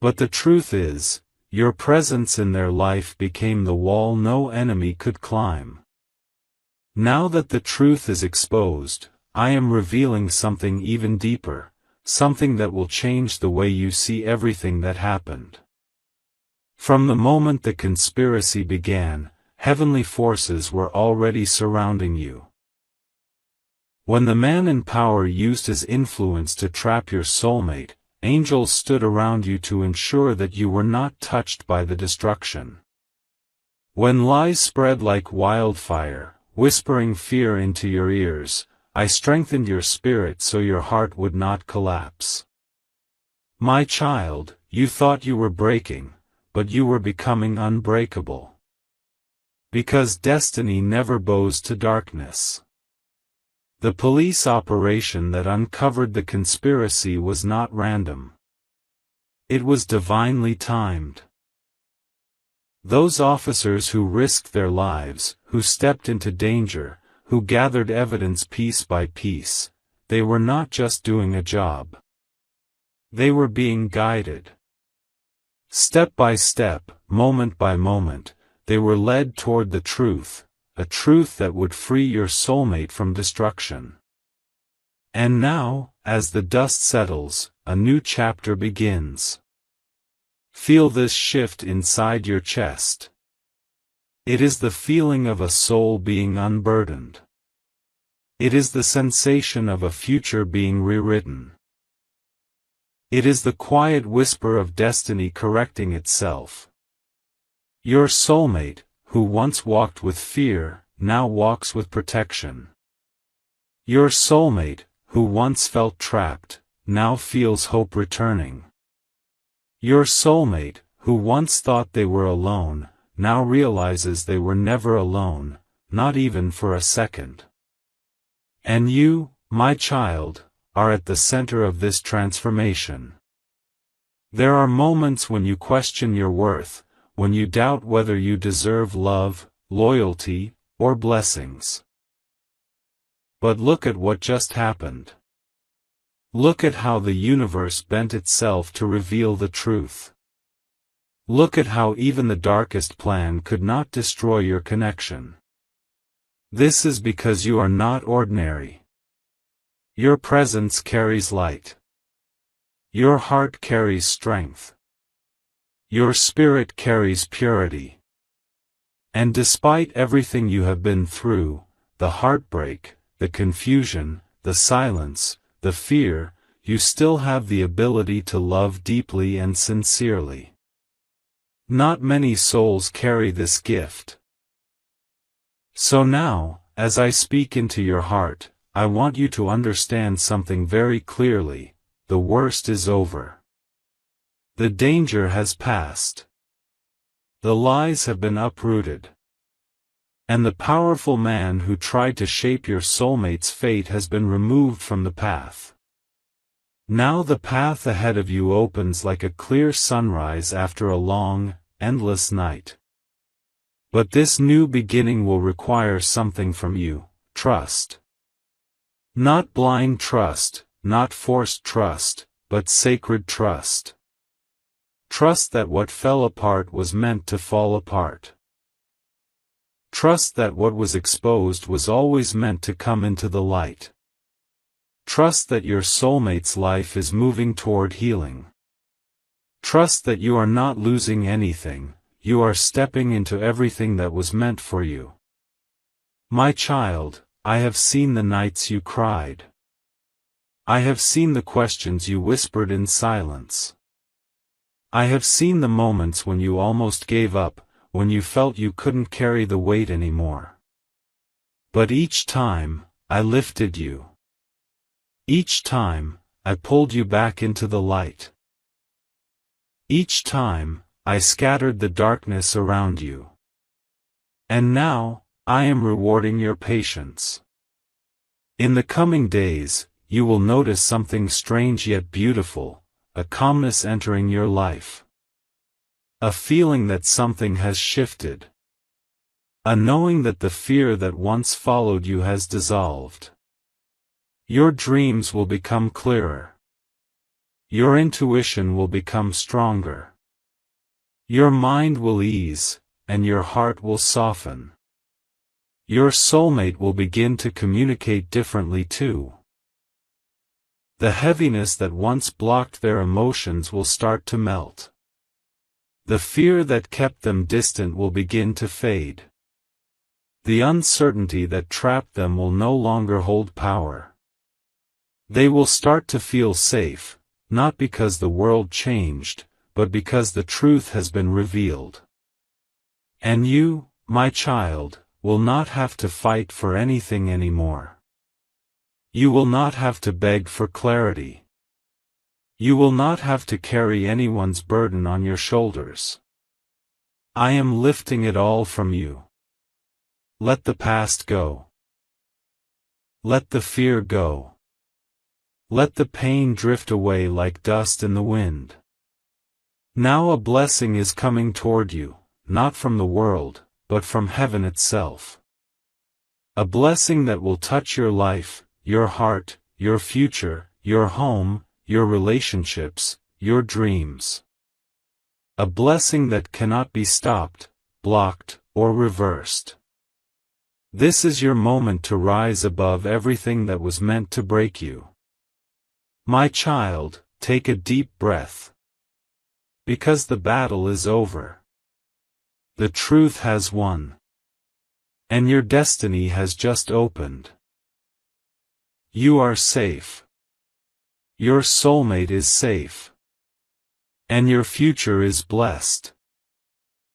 But the truth is, your presence in their life became the wall no enemy could climb. Now that the truth is exposed, I am revealing something even deeper, something that will change the way you see everything that happened. From the moment the conspiracy began, heavenly forces were already surrounding you. When the man in power used his influence to trap your soulmate, angels stood around you to ensure that you were not touched by the destruction. When lies spread like wildfire, whispering fear into your ears, I strengthened your spirit so your heart would not collapse. My child, you thought you were breaking, but you were becoming unbreakable. Because destiny never bows to darkness. The police operation that uncovered the conspiracy was not random. It was divinely timed. Those officers who risked their lives, who stepped into danger, who gathered evidence piece by piece, they were not just doing a job. They were being guided. Step by step, moment by moment, they were led toward the truth, a truth that would free your soulmate from destruction. And now, as the dust settles, a new chapter begins. Feel this shift inside your chest. It is the feeling of a soul being unburdened. It is the sensation of a future being rewritten. It is the quiet whisper of destiny correcting itself. Your soulmate, who once walked with fear, now walks with protection. Your soulmate, who once felt trapped, now feels hope returning. Your soulmate, who once thought they were alone, now realizes they were never alone, not even for a second. And you, my child, are at the center of this transformation. There are moments when you question your worth, when you doubt whether you deserve love, loyalty, or blessings. But look at what just happened. Look at how the universe bent itself to reveal the truth. Look at how even the darkest plan could not destroy your connection. This is because you are not ordinary. Your presence carries light. Your heart carries strength. Your spirit carries purity. And despite everything you have been through, the heartbreak, the confusion, the silence, the fear, you still have the ability to love deeply and sincerely. Not many souls carry this gift. So now, as I speak into your heart, I want you to understand something very clearly: the worst is over. The danger has passed. The lies have been uprooted. And the powerful man who tried to shape your soulmate's fate has been removed from the path. Now the path ahead of you opens like a clear sunrise after a long, endless night. But this new beginning will require something from you: trust. Not blind trust, not forced trust, but sacred trust. Trust that what fell apart was meant to fall apart. Trust that what was exposed was always meant to come into the light. Trust that your soulmate's life is moving toward healing. Trust that you are not losing anything, you are stepping into everything that was meant for you. My child, I have seen the nights you cried. I have seen the questions you whispered in silence. I have seen the moments when you almost gave up, when you felt you couldn't carry the weight anymore. But each time, I lifted you. Each time, I pulled you back into the light. Each time, I scattered the darkness around you. And now, I am rewarding your patience. In the coming days, you will notice something strange yet beautiful: a calmness entering your life. A feeling that something has shifted. A knowing that the fear that once followed you has dissolved. Your dreams will become clearer. Your intuition will become stronger. Your mind will ease, and your heart will soften. Your soulmate will begin to communicate differently too. The heaviness that once blocked their emotions will start to melt. The fear that kept them distant will begin to fade. The uncertainty that trapped them will no longer hold power. They will start to feel safe, not because the world changed, but because the truth has been revealed. And you, my child, will not have to fight for anything anymore. You will not have to beg for clarity. You will not have to carry anyone's burden on your shoulders. I am lifting it all from you. Let the past go. Let the fear go. Let the pain drift away like dust in the wind. Now a blessing is coming toward you, not from the world, but from heaven itself. A blessing that will touch your life, your heart, your future, your home, your relationships, your dreams. A blessing that cannot be stopped, blocked, or reversed. This is your moment to rise above everything that was meant to break you. My child, take a deep breath. Because the battle is over. The truth has won. And your destiny has just opened. You are safe. Your soulmate is safe. And your future is blessed.